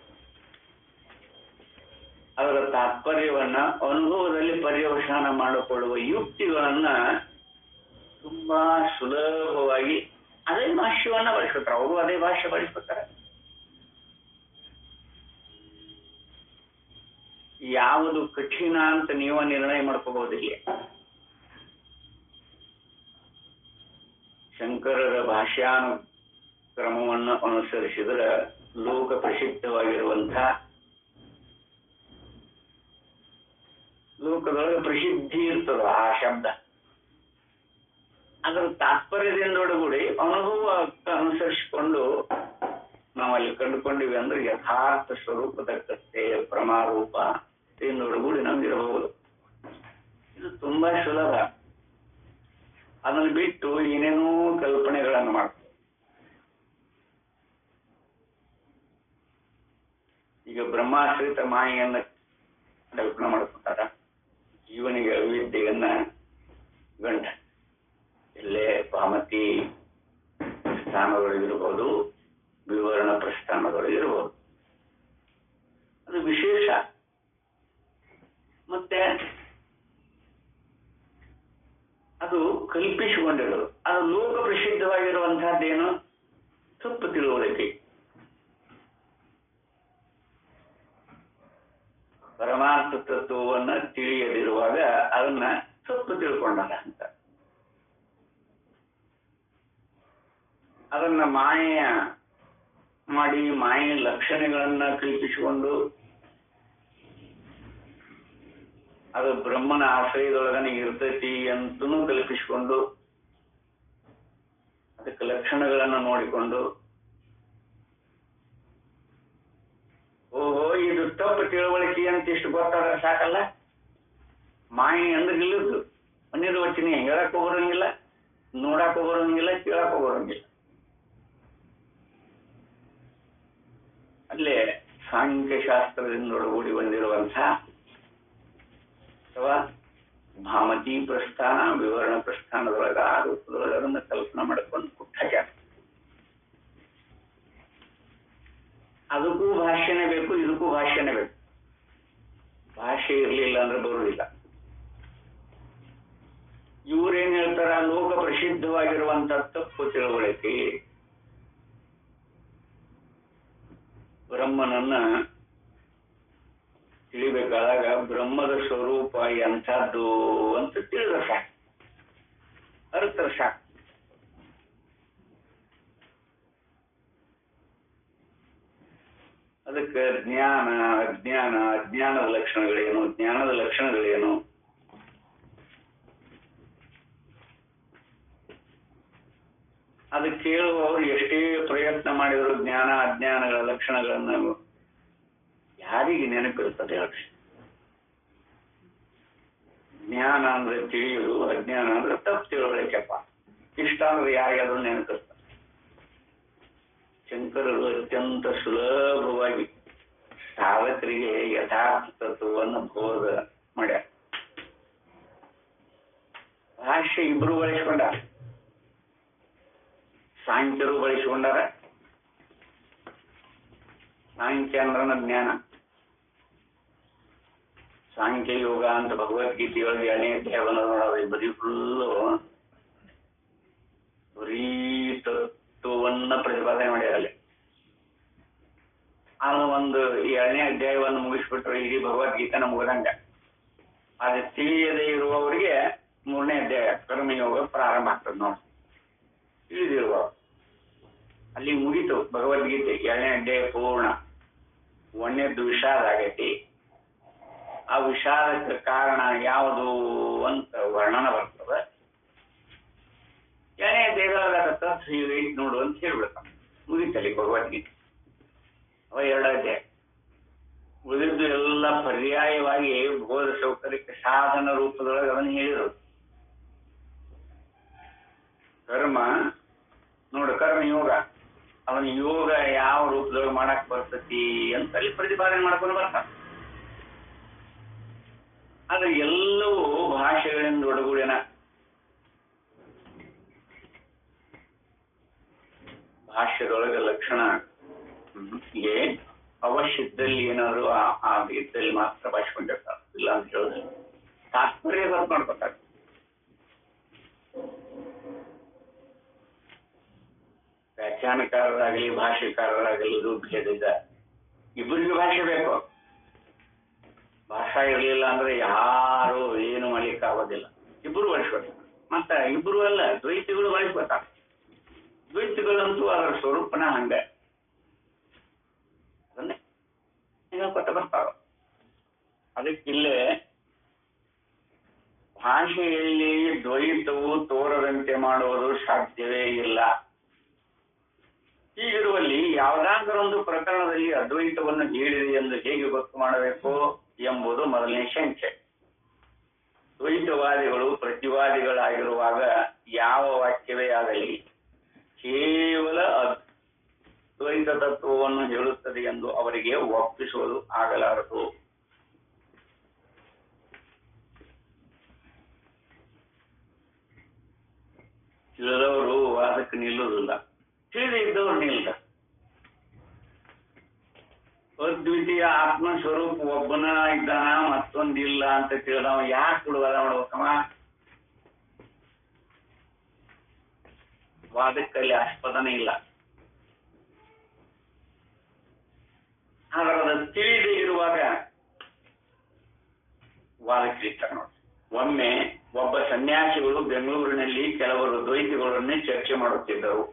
ಅದರ ತಾತ್ಪರ್ಯವನ್ನ ಅನುಭವದಲ್ಲಿ ಪರ್ಯವಸಾನ ಮಾಡಿಕೊಳ್ಳುವ ಯುಕ್ತಿಗಳನ್ನ ತುಂಬಾ ಸುಲಭವಾಗಿ ಅದೇ ಭಾಷ್ಯವನ್ನ ಬಳಸ್ಕೊತಾರೆ. ಅವರು ಅದೇ ಭಾಷೆ ಬಳಸ್ಕೊತಾರೆ. ಯಾವುದು ಕಠಿಣ ಅಂತ ನೀವು ನಿರ್ಣಯ ಮಾಡ್ಕೋಬಹುದಿಲ್ಲ. ಶಂಕರರ ಭಾಷ್ಯಾನುಕ್ರಮವನ್ನು ಅನುಸರಿಸಿದರೆ ಲೋಕ ಪ್ರಸಿದ್ಧವಾಗಿರುವಂತಹ, ಲೋಕದೊಳಗೆ ಪ್ರಸಿದ್ಧಿ ಇರ್ತದ ಆ ಶಬ್ದ, ಅದರ ತಾತ್ಪರ್ಯದಿಂದೊಡಗೂಡಿ ಅನುಭವ ಅನುಸರಿಸಿಕೊಂಡು ನಾವಲ್ಲಿ ಕಂಡುಕೊಂಡಿವಿ ಅಂದ್ರೆ ಯಥಾರ್ಥ ಸ್ವರೂಪದ ಕತ್ತೆ ಪ್ರಮಾರೂಪ ಇದರೊಡಗೂಡಿ ನಮ್ಗಿರಬಹುದು. ಇದು ತುಂಬಾ ಸುಲಭ. ಅದನ್ನು ಬಿಟ್ಟು ಏನೇನೋ ಕಲ್ಪನೆಗಳನ್ನು ಮಾಡ್ತಾರೆ. ಈಗ ಬ್ರಹ್ಮಾಶ್ರಿತ ಮಾಯೆಯನ್ನ ಕಲ್ಪನೆ ಮಾಡ್ಕೊತಾರ. ಜೀವನಿಗೆ ಅವಿದ್ಯೆಯನ್ನ ಗಂಟ ಎಲ್ಲೇ ಭಾಮತಿ ಸ್ಥಾನದೊಳಗಿರ್ಬೋದು, ವಿವರಣ ಪ್ರಸ್ಥಾನದೊಳಗಿರ್ಬೋದು. ಅದು ವಿಶೇಷ. ಮತ್ತೆ ಅದು ಕಲ್ಪಿಸಿಕೊಂಡಿರೋದು. ಅದು ಲೋಕ ಪ್ರಸಿದ್ಧವಾಗಿರುವಂತಹದ್ದೇನು ತಪ್ಪು ತಿಳುವಳಿಕೆ. ಪರಮಾರ್ಥ ತತ್ವವನ್ನ ತಿಳಿಯದಿರುವಾಗ ಅದನ್ನ ತಪ್ಪು ತಿಳ್ಕೊಂಡಾಗ ಅಂತ. ಅದನ್ನ ಮಾಯೆಯ ಮಾಡಿ ಮಾಯೆಯ ಲಕ್ಷಣಗಳನ್ನ ಕಲ್ಪಿಸಿಕೊಂಡು ಅದು ಬ್ರಹ್ಮನ ಆಶ್ರಯದೊಳಗನೆ ಇರ್ತೈತಿ ಅಂತನೂ ಕಲ್ಪಿಸಿಕೊಂಡು ಅದಕ್ಕೆ ಲಕ್ಷಣಗಳನ್ನು ನೋಡಿಕೊಂಡು ಓಹೋ ಇದು ತಪ್ಪು ತಿಳುವಳಿಕೆ ಅಂತ ಇಷ್ಟು ಗೊತ್ತಾದ್ರೆ ಸಾಕಲ್ಲ. ಮಾಯೆ ಅಂದ್ರೆ ಇಲ್ಲದ್ದು ಅನಿರ್ವಚನೀಯ, ಹೇಳಕ್ ಹೋಗೋರಂಗಿಲ್ಲ, ನೋಡಕ್ ಹೋಗೋರಂಗಿಲ್ಲ, ಕೇಳಕ್ ಹೋಗೋರಂಗಿಲ್ಲ. ಅಲ್ಲೇ ಸಾಂಖ್ಯಶಾಸ್ತ್ರದಿಂದ ಒಳಗೂಡಿ ಬಂದಿರುವಂತಹ ಅಥವಾ ಭಾಮತಿ ಪ್ರಸ್ಥಾನ ವಿವರಣ ಪ್ರಸ್ಥಾನದೊಳಗ ಆ ರೂಪದೊಳಗೆ ಅದನ್ನ ಕಲ್ಪನೆ ಮಾಡಿಕೊಂಡು ಕುಟ್ಟಾಚಾರ. ಅದಕ್ಕೂ ಭಾಷ್ಯನೇ ಬೇಕು, ಇದಕ್ಕೂ ಭಾಷ್ಯನೇ ಬೇಕು. ಭಾಷೆ ಇರ್ಲಿಲ್ಲ ಅಂದ್ರೆ ಬರುವುದಿಲ್ಲ. ಇವ್ರೇನ್ ಹೇಳ್ತಾರ, ಲೋಕ ಪ್ರಸಿದ್ಧವಾಗಿರುವಂತ ತಪ್ಪು ತಿಳುವಳಿಕೆ ಬ್ರಹ್ಮನನ್ನ ತಿಳಿಬೇಕಾದಾಗ ಬ್ರಹ್ಮದ ಸ್ವರೂಪ ಎಂಥದ್ದು ಅಂತ ತಿಳಿದ ಸಾಕು, ಅರ್ಥ ಸಾಕು. ಅದಕ್ಕೆ ಜ್ಞಾನ ಅಜ್ಞಾನ, ಅಜ್ಞಾನದ ಲಕ್ಷಣಗಳೇನು, ಜ್ಞಾನದ ಲಕ್ಷಣಗಳೇನು, ಅದು ಕೇಳುವವರು ಎಷ್ಟೇ ಪ್ರಯತ್ನ ಮಾಡಿದ್ರು ಜ್ಞಾನ ಅಜ್ಞಾನಗಳ ಲಕ್ಷಣಗಳನ್ನು ಯಾರಿಗೆ ನೆನಪಿರುತ್ತದೆ ಹೇಳಿ? ಜ್ಞಾನ ಅಂದ್ರೆ ತಿಳಿಯುವುದು, ಅಜ್ಞಾನ ಅಂದ್ರೆ ತಪ್ಪು ತಿಳುವಳಿಕೆಪ್ಪ. ಇಷ್ಟ ಅಂದ್ರೆ ಯಾರಿಗಾದ್ರೂ ನೆನಪಿರ್ತಾರೆ. ಶಂಕರರು ಅತ್ಯಂತ ಸುಲಭವಾಗಿ ಸಾಧಕರಿಗೆ ಯಥಾರ್ಥ ತತ್ವವನ್ನು ಬೋಧ ಮಾಡ್ಯಾರ. ಭಾಷೆ ಇಬ್ರು ಬಳಸ್ಕೊಂಡಾರ. ಸಾಂಖ್ಯರು ಬಳಸಿಕೊಂಡಾರ. ಸಾಂಖ್ಯ ಅಂದ್ರನ ಜ್ಞಾನ. ಸಾಂಖ್ಯ ಯೋಗ ಅಂತ ಭಗವದ್ಗೀತೆಯೊಳಗೆ 2ನೇ ಅಧ್ಯಾಯವನ್ನು ನೋಡೋದು. ಬರೀ ಫುಲ್ಲು ಬರೀ ತತ್ವವನ್ನ ಪ್ರತಿಪಾದನೆ ಮಾಡ್ಯಾರಲ್ಲಿ. ಅದು ಒಂದು 2ನೇ ಅಧ್ಯಾಯವನ್ನು ಮುಗಿಸ್ಬಿಟ್ರೆ ಇಡೀ ಭಗವದ್ಗೀತೆನ ಮುಗಿದಂಗ. ಅದು ತಿಳಿಯದೇ ಇರುವವರಿಗೆ 3ನೇ ಅಧ್ಯಾಯ ಕರ್ಮಯೋಗ ಪ್ರಾರಂಭ ಆಗ್ತದೆ ನೋಡಿ. ತಿಳಿದಿರುವ ಅಲ್ಲಿ ಮುಗಿತು ಭಗವದ್ಗೀತೆ 2ನೇ ಅಧ್ಯಾಯ ಪೂರ್ಣ. 1ನೇದ್ದು ವಿಷಾದ ಆಗೈತಿ. ಆ ವಿಷಾದಕ್ಕೆ ಕಾರಣ ಯಾವುದು ಅಂತ ವರ್ಣನ ಬರ್ತದೆ. 2ನೇ ಅಧ್ಯಾಯದೊಳಗ ತತ್ವ ಹೀಗೈತಿ ನೋಡು ಅಂತ ಹೇಳ್ಬಿಡ್ತಾನೆ. ಮುಗಿತಲ್ಲಿ ಭಗವದ್ಗೀತೆ. ಅವ 2 ಅಧ್ಯಾಯ. ಉಳಿದು ಎಲ್ಲ ಪರ್ಯಾಯವಾಗಿ ಬೋಧ ಸೌಕರ್ಯಕ್ಕೆ ಸಾಧನ ರೂಪದೊಳಗೆ ಅದನ್ನು ಹೇಳಿರೋದು. ಕರ್ಮ ನೋಡು, ಕರ್ಮ ಯೋಗ. ಅವನ ಯೋಗ ಯಾವ ರೂಪದೊಳಗೆ ಮಾಡಕ್ ಬರ್ತತಿ ಅಂತ ಅಲ್ಲಿ ಪ್ರತಿಪಾದನೆ ಮಾಡ್ಕೊಂಡು ಬರ್ತಾನೆ. ಆದ್ರೆ ಎಲ್ಲವೂ ಭಾಷೆಗಳಿಂದ ಒಡಗೂಡಿನ. ಭಾಷೆದೊಳಗೆ ಲಕ್ಷಣ ಅವಶ್ಯದಲ್ಲಿ ಏನಾದ್ರು ಆ ಇದ್ದಲ್ಲಿ ಮಾತ್ರ ಭಾಷೆಕೊಂಡಿರ್ತಾರೆ. ಇಲ್ಲ ಅಂತ ಹೇಳಿದ್ರೆ ತಾತ್ಪರ್ಯ ಬರ್ತ್ ಮಾಡ್ಕೊತಾರೆ. ವ್ಯಾಖ್ಯಾನಕಾರರಾಗಲಿ ಭಾಷೆಕಾರರಾಗಲಿ ಇದು ಭೇದ ಇದೆ. ಇಬ್ಬರಿಗೂ ಭಾಷೆ ಬೇಕು. ಭಾಷಾ ಇರಲಿಲ್ಲ ಅಂದ್ರೆ ಯಾರು ಏನು ಮಾಡ್ಲಿಕ್ಕೆ ಆಗೋದಿಲ್ಲ. ಇಬ್ಬರು ಬಳಸ್ಬೇಕು. ಮತ್ತ ಇಬ್ಬರು ಅಲ್ಲ, ದ್ವೈತಿಗಳು ಬಳಸ್ಬೇಕಾಗ. ದ್ವೈತಿಗಳಂತೂ ಅದರ ಸ್ವರೂಪನ ಹಂಗ ಅದನ್ನೇ ಹೇಳ್ಕೊತ ಬರ್ತಾವ. ಅದಕ್ಕಿಲ್ಲೇ ಭಾಷೆಯಲ್ಲಿ ದ್ವೈತವು ತೋರದಂತೆ ಮಾಡುವುದು ಸಾಧ್ಯವೇ ಇಲ್ಲ. ಹೀಗಿರುವಲ್ಲಿ ಯಾವುದಾದ್ರೂ ಒಂದು ಪ್ರಕರಣದಲ್ಲಿ ಅದ್ವೈತವನ್ನು ಹೇಳಿದೆ ಎಂದು ಹೇಗೆ ಗೊತ್ತು ಮಾಡಬೇಕು ಎಂಬುದು ಮೊದಲನೇ ಶಂಕೆ. ದ್ವೈತವಾದಿಗಳು ಪ್ರತಿವಾದಿಗಳಾಗಿರುವಾಗ ಯಾವ ವಾಕ್ಯವೇ ಆಗಲಿ ಕೇವಲ ಅದ್ವೈತ ತತ್ವವನ್ನು ಹೇಳುತ್ತದೆ ಎಂದು ಅವರಿಗೆ ಒಪ್ಪಿಸುವುದು ಆಗಲಾರದು. ತಿಳಿದವರು ವಾದಕ್ಕೆ ನಿಲ್ಲುವುದಿಲ್ಲ, ತಿಳಿದೇ ಇದ್ದವರು ನಿಲ್ಲ. ಅದ್ವಿತೀಯ ಆತ್ಮಸ್ವರೂಪ ಒಬ್ಬನ ಇದ್ದಾನ, ಮತ್ತೊಂದಿಲ್ಲ ಅಂತ ತಿಳಿದವ ಯಾಕೆ ಬಿಡುವಾದ ಮಾಡ್ಬೇಕಮ್ಮ? ವಾದಕ್ಕಲ್ಲಿ ಆಸ್ಪದನೇ ಇಲ್ಲ. ಆದ್ರೆ ಅದು ತಿಳಿದೇ ಇರುವಾಗ ವಾದಕ್ಕೆ ಇರ್ತಾರೆ ನೋಡಿ. ಒಮ್ಮೆ ಒಬ್ಬ ಸನ್ಯಾಸಿಗಳು ಬೆಂಗಳೂರಿನಲ್ಲಿ ಕೆಲವರು ದ್ವೈತಿಗಳನ್ನೇ ಚರ್ಚೆ ಮಾಡುತ್ತಿದ್ದರು.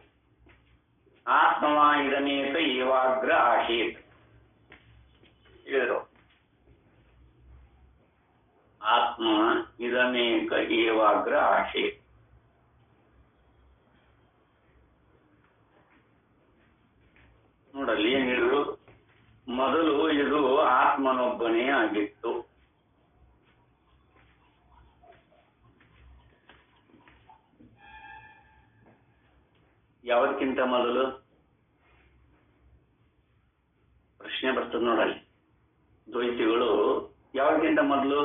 ಆತ್ಮ ಇದನೇಕ ಏವಾಗ್ರ ಆಶೀತ್ ಹೇಳಿದರು. ಆತ್ಮ ಇದನೇಕ ಏವಾಗ್ರ ಆಶೀತ್. ನೋಡಲ್ಲಿ ಏನ್ ಹೇಳಿದ್ರು? ಮೊದಲು ಇದು ಆತ್ಮನೊಬ್ಬನೇ ಆಗಿತ್ತು. ಯಾವದಕ್ಕಿಂತ ಮೊದಲು? ಪ್ರಶ್ನೆ ಬರ್ತದೆ ನೋಡಲ್ಲಿ. ದ್ವೈತಿಗಳು ಯಾವದಕ್ಕಿಂತ ಮೊದಲು?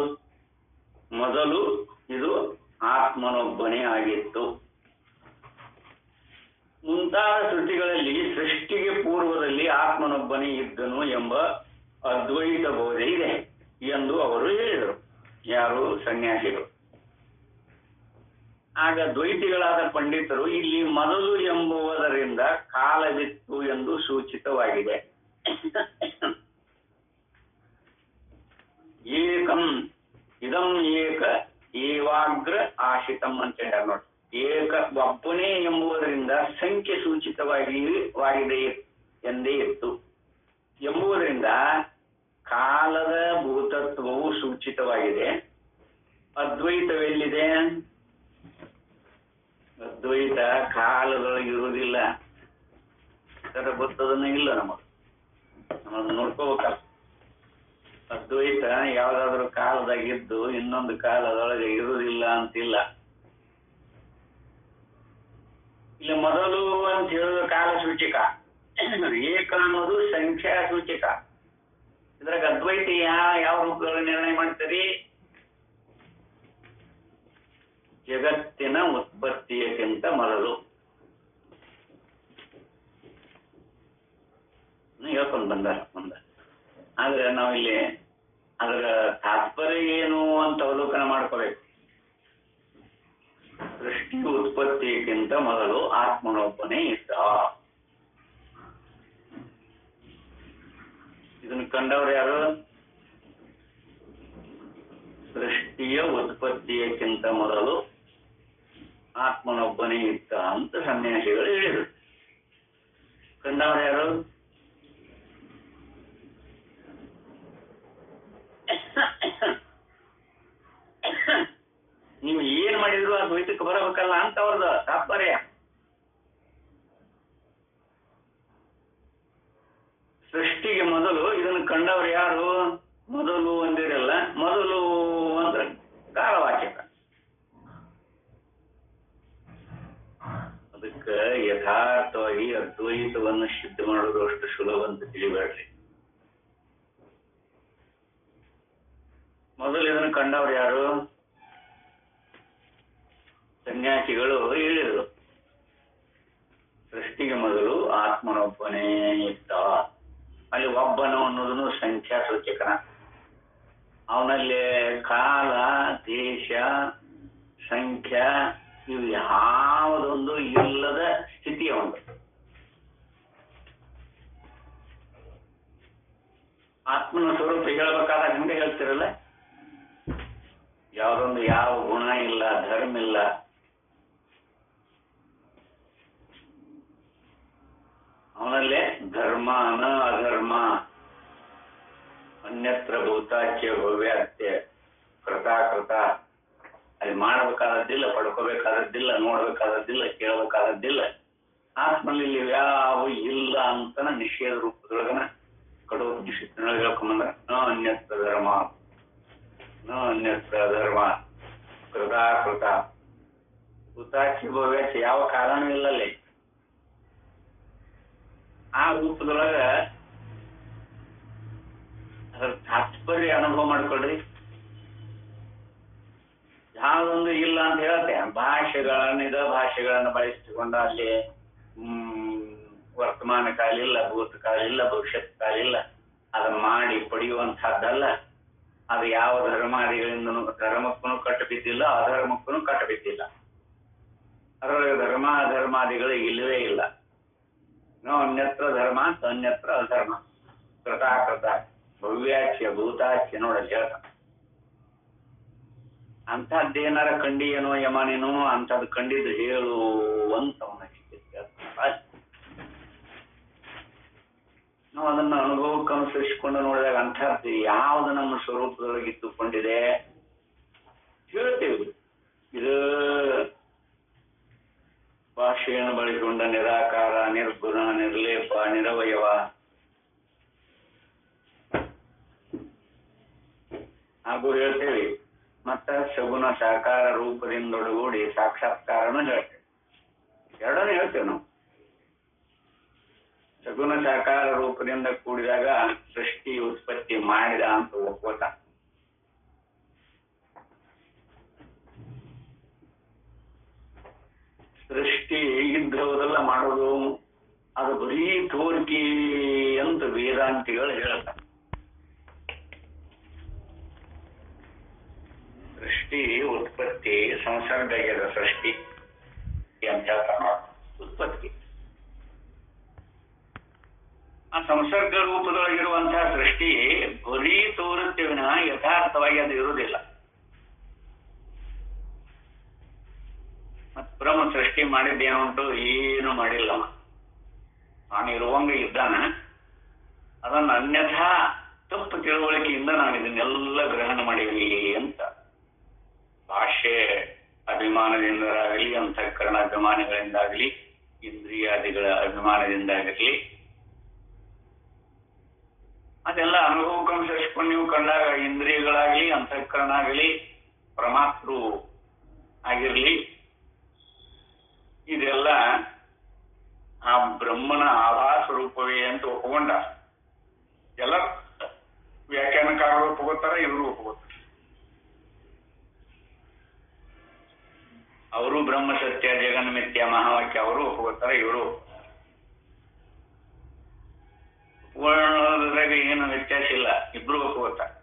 ಮೊದಲು ಇದು ಆತ್ಮನೊಬ್ಬನೇ ಆಗಿತ್ತು. ಮುಂತಾದ ಶ್ರುತಿಗಳಲ್ಲಿ ಸೃಷ್ಟಿಗೆ ಪೂರ್ವದಲ್ಲಿ ಆತ್ಮನೊಬ್ಬನೇ ಇದ್ದನು ಎಂಬ ಅದ್ವೈತ ಬೋಧೆ ಇದೆ ಎಂದು ಅವರು ಹೇಳಿದರು. ಯಾರು? ಸನ್ಯಾಸಿಗಳು. ಆಗ ದ್ವೈತಿಗಳಾದ ಪಂಡಿತರು ಇಲ್ಲಿ ಮೊದಲು ಎಂಬುವುದರಿಂದ ಕಾಲವಿತ್ತು ಎಂದು ಸೂಚಿತವಾಗಿದೆ. ಏಕಂ ಇದಂ ಏಕ ಏವಾಗ್ರ ಆಶಿತಂ ಅಂತ ಹೇಳ್ಯಾರ ನೋಡಿ. ಏಕ ಒಬ್ಬನೇ ಎಂಬುದರಿಂದ ಸಂಖ್ಯೆ ಸೂಚಿತವಾಗಿದೆ ಎಂದೇ ಇತ್ತು. ಎಂಬುದರಿಂದ ಕಾಲದ ಭೂತತ್ವವು ಸೂಚಿತವಾಗಿದೆ. ಅದ್ವೈತವೆಲ್ಲಿದೆ? ಅದ್ವೈತ ಕಾಲದೊಳಗಿರುವುದಿಲ್ಲ. ಅದರ ಗೊತ್ತದನ್ನ ಇಲ್ಲ ನಮ್ಮನ್ನು ನೋಡ್ಕೋಬೇಕಲ್ಲ. ಅದ್ವೈತ ಯಾವ್ದಾದ್ರು ಕಾಲದಾಗಿದ್ದು ಇನ್ನೊಂದು ಕಾಲದೊಳಗೆ ಇರುವುದಿಲ್ಲ ಅಂತಿಲ್ಲ. ಇಲ್ಲಿ ಮೊದಲು ಅಂತ ಹೇಳುವ ಕಾಲ ಸೂಚಕ, ಏಕ ಅನ್ನೋದು ಸಂಖ್ಯಾ ಸೂಚಕ. ಇದ್ರಾಗ ಅದ್ವೈತ ಯಾವ ರೂಪಗಳ ನಿರ್ಣಯ ಮಾಡ್ತೀರಿ? ಜಗತ್ತಿನ ಉತ್ಪತ್ತಿಯಕ್ಕಿಂತ ಮೊದಲು ಹೇಳ್ಕೊಂಡು ಬಂದ. ಆದ್ರೆ ನಾವಿಲ್ಲಿ ಅದರ ತಾತ್ಪರ್ಯ ಏನು ಅಂತ ಅವಲೋಕನ ಮಾಡ್ಕೋಬೇಕು. ಸೃಷ್ಟಿ ಉತ್ಪತ್ತಿಯಕ್ಕಿಂತ ಮೊದಲು ಆತ್ಮನೊಬ್ಬನೇ ಇದ್ದ. ಇದನ್ನು ಕಂಡವ್ರು ಯಾರು? ಸೃಷ್ಟಿಯ ಉತ್ಪತ್ತಿಯಕ್ಕಿಂತ ಮೊದಲು ಆತ್ಮನೊಬ್ಬನೇ ಇದ್ದ ಅಂತ ಸನ್ಯಾಸಿಗಳು ಹೇಳಿದರು. ಕಂಡವ್ರು ಯಾರು? ನೀವು ಏನ್ ಮಾಡಿದ್ರು ಆ ದ್ವೈತಕ್ಕೆ ಬರಬೇಕಲ್ಲ ಅಂತ ಅವ್ರದ ತಾತ್ಪರ್ಯ. ಸೃಷ್ಟಿಗೆ ಮೊದಲು ಇದನ್ನು ಕಂಡವ್ರು ಯಾರು? ಮೊದಲು ಅಂದಿರಲ್ಲ, ಮೊದಲು ಅಂದ್ರೆ ಕಾಲವಾಚಕ. ಅದಕ್ಕೆ ಯಥಾರ್ಥವಾಗಿ ಅದ್ವೈತವನ್ನು ಸಿದ್ಧ ಮಾಡೋದು ಅಷ್ಟು ಸುಲಭ ಅಂತ ತಿಳಿಬೇಡ್ರಿ. ಮೊದಲು ಇದನ್ನು ಕಂಡವ್ರು ಯಾರು? ಸನ್ಯಾಸಿಗಳು ಹೇಳಿದರು. ಸೃಷ್ಟಿಗೆ ಮೊದಲು ಆತ್ಮನೊಬ್ಬನೇ ಇದ್ದ. ಅಲ್ಲಿ ಒಬ್ಬನು ಅನ್ನೋದನ್ನು ಸಂಖ್ಯಾ ಸೂಚಕನ. ಅವನಲ್ಲಿ ಕಾಲ, ದೇಶ, ಸಂಖ್ಯಾ ಇವು ಯಾವುದೊಂದು ಇಲ್ಲದ ಸ್ಥಿತಿ ಅವನು. ಆತ್ಮನ ಸ್ವರೂಪ ಹೇಳಬೇಕಾದಾಗ ಹಂಗೆ ಹೇಳ್ತಿರಲ್ಲ, ಯಾವುದೊಂದು ಯಾವ ಗುಣ ಇಲ್ಲ, ಧರ್ಮ ಇಲ್ಲ. ಅವನಲ್ಲೇ ಧರ್ಮ ನ ಅಧರ್ಮ, ಅನ್ಯತ್ರ ಭೂತಾಚ್ಯ ಭವ್ಯಾತ್ಯ, ಕೃತಾಕೃತ. ಅಲ್ಲಿ ಮಾಡಬೇಕಾದದ್ದಿಲ್ಲ, ಪಡ್ಕೋಬೇಕಾದದ್ದಿಲ್ಲ, ನೋಡ್ಬೇಕಾದದ್ದಿಲ್ಲ, ಕೇಳಬೇಕಾದದ್ದಿಲ್ಲ. ಆತ್ಮನಲ್ಲಿ ಯಾವ ಇಲ್ಲ ಅಂತನ ನಿಷೇಧ ರೂಪದೊಳಗನ ಕಡೋಪನಿಷತ್ತಿನೊಳಗೆ ಹೇಳ್ಕೊಂಬಂದ್ರ ನ ಅನ್ಯತ್ರ ಧರ್ಮ, ನ ಅನ್ಯತ್ರ ಧರ್ಮ, ಕೃತಾಕೃತ, ಭೂತಾಚ್ಯ ಭವ್ಯಾಚ್ಯ ಯಾವ ಕಾರಣವೂ ಇಲ್ಲಲ್ಲಿ. ಆ ರೂಪದೊಳಗ ಅದರ ತಾತ್ಪರ್ಯ ಅನುಭವ ಮಾಡ್ಕೊಳ್ರಿ. ಯಾವ್ದೊಂದು ಇಲ್ಲ ಅಂತ ಹೇಳತ್ತೆ. ಭಾಷೆಗಳನ್ನು ಬಳಸಿಕೊಂಡ ಅಲ್ಲಿ ವರ್ತಮಾನ ಕಾಲ ಇಲ್ಲ, ಭೂತ ಕಾಲ ಇಲ್ಲ, ಭವಿಷ್ಯತ್ ಕಾಲ ಇಲ್ಲ. ಅದನ್ನ ಮಾಡಿ ಪಡೆಯುವಂತಹದ್ದಲ್ಲ. ಅದು ಯಾವ ಧರ್ಮಾದಿಗಳಿಂದನೂ ಧರ್ಮಕ್ಕೂ ಕಟ್ಟು ಬಿದ್ದಿಲ್ಲ, ಅಧರ್ಮಕ್ಕೂ ಕಟ್ಟು ಬಿದ್ದಿಲ್ಲ. ಅದರೊಳಗೆ ಧರ್ಮ ಅಧರ್ಮಾದಿಗಳು ಇಲ್ಲವೇ ಇಲ್ಲ. ಅನ್ಯತ್ರ ಧರ್ಮ, ಅನ್ಯತ್ರ ಅಧರ್ಮ, ಕೃತಾಕೃತ, ಭವ್ಯಾಚ್ಯ, ಭೂತಾಚ್ಯ ನೋಡಲ್ಲಿ ಹೇಳ್ತಾನೆ. ಅಂತಹದ್ದೇನಾರ ಕಂಡಿಯೇನೋ ಯಮನೇನೋ ಅಂತದ್ದು ಕಂಡಿದ್ದು ಹೇಳು ಅಂತ ನಾವು ಅದನ್ನ ಅನುಭವಕ್ಕೆ ಅನುಸರಿಸಿಕೊಂಡು ನೋಡಿದಾಗ ಅಂತಹದ್ದು ಯಾವುದು ನಮ್ಮ ಸ್ವರೂಪದೊಳಗೆ ಇಟ್ಟುಕೊಂಡಿದೆ ಹೇಳ್ತೇವೆ. ಇದು ಭಾಷೆಯನ್ನು ಬಳಸಿಕೊಂಡ ನಿರಾಕಾರ, ನಿರ್ಗುಣ, ನಿರ್ಲೇಪ, ನಿರವಯವ, ಹಾಗೂ ಹೇಳ್ತೇವೆ. ಮತ್ತ ಸಗುಣ ಸಾಕಾರ ರೂಪದಿಂದೊಡಗೂಡಿ ಸಾಕ್ಷಾತ್ಕಾರನೂ ಹೇಳ್ತೇವೆ. ಎರಡನೇ ಹೇಳ್ತೇವೆ ನಾವು. ಸಗುಣ ಸಾಕಾರ ರೂಪದಿಂದ ಕೂಡಿದಾಗ ಸೃಷ್ಟಿ ಉತ್ಪತ್ತಿ ಮಾಡಿದ ಅಂತ ಒಪ್ಪೋತ. ಸೃಷ್ಟಿ ಇದ್ದವುದೆಲ್ಲ ಮಾಡೋದು ಅದು ಬರೀ ತೋರಿಕೆ ಅಂತ ವೇದಾಂತಿಗಳು ಹೇಳ್ತಾರೆ. ಸೃಷ್ಟಿ ಉತ್ಪತ್ತಿ ಸಂಸರ್ಗದ ಸೃಷ್ಟಿ ಅಂತ ಹೇಳ್ತಾರೆ. ಉತ್ಪತ್ತಿ ಆ ಸಂಸರ್ಗ ರೂಪದೊಳಗಿರುವಂತಹ ಸೃಷ್ಟಿ ಬರೀ ತೋರುತ್ತೇವೆ ವಿನಃ ಯಥಾರ್ಥವಾಗಿ ಅದು ಇರುವುದಿಲ್ಲ. ಮತ್ ಬ್ರಹ್ಮ ಸೃಷ್ಟಿ ಮಾಡಿದ್ದೇನು ಉಂಟು? ಏನು ಮಾಡಿಲ್ಲ. ನಾನು ಇರುವಂಗ ಇದ್ದಾನ, ಅದನ್ನು ಅನ್ಯಥಾ ತಪ್ಪು ತಿಳುವಳಿಕೆಯಿಂದ ನಾವು ಇದನ್ನೆಲ್ಲ ಗ್ರಹಣ ಮಾಡೀವಿ ಅಂತ. ಭಾಷೆ ಅಭಿಮಾನದಿಂದಾಗಲಿ, ಅಂತಃಕರಣ ಅಭಿಮಾನಗಳಿಂದಾಗಲಿ, ಇಂದ್ರಿಯಾದಿಗಳ ಅಭಿಮಾನದಿಂದಾಗಲಿ, ಅದೆಲ್ಲ ಅನುಭವಕ್ಕನುಸರಿಸಿಕೊಂಡು ನೀವು ಕಂಡಾಗ ಇಂದ್ರಿಯಗಳಾಗಲಿ, ಅಂತಃಕರಣ ಆಗಲಿ, ಪರಮಾತ್ರು ಆಗಿರ್ಲಿ, ಇದೆಲ್ಲ ಆ ಬ್ರಹ್ಮನ ಆಭಾಸ ರೂಪವೇ ಅಂತ ಒಪ್ಪಿಕೊಂಡ. ಎಲ್ಲ ವ್ಯಾಖ್ಯಾನಕಾರರು ಒಪ್ಪಿಕೊತಾರ, ಇವರು ಒಪ್ಪಿಕೊತಾರೆ. ಅವರು ಬ್ರಹ್ಮ ಸತ್ಯ ಜಗನ್ಮಿತ್ಯ ಮಹಾವಾಕ್ಯ ಅವರು ಒಪ್ಪಿಕೊತಾರ, ಇವರು ಒಪ್ಪಿಕೊಳ್ಳೋದ್ರಾಗ ಏನು ವ್ಯತ್ಯಾಸ ಇಲ್ಲ, ಇಬ್ರು ಒಪ್ಪಿಕೊತಾರೆ.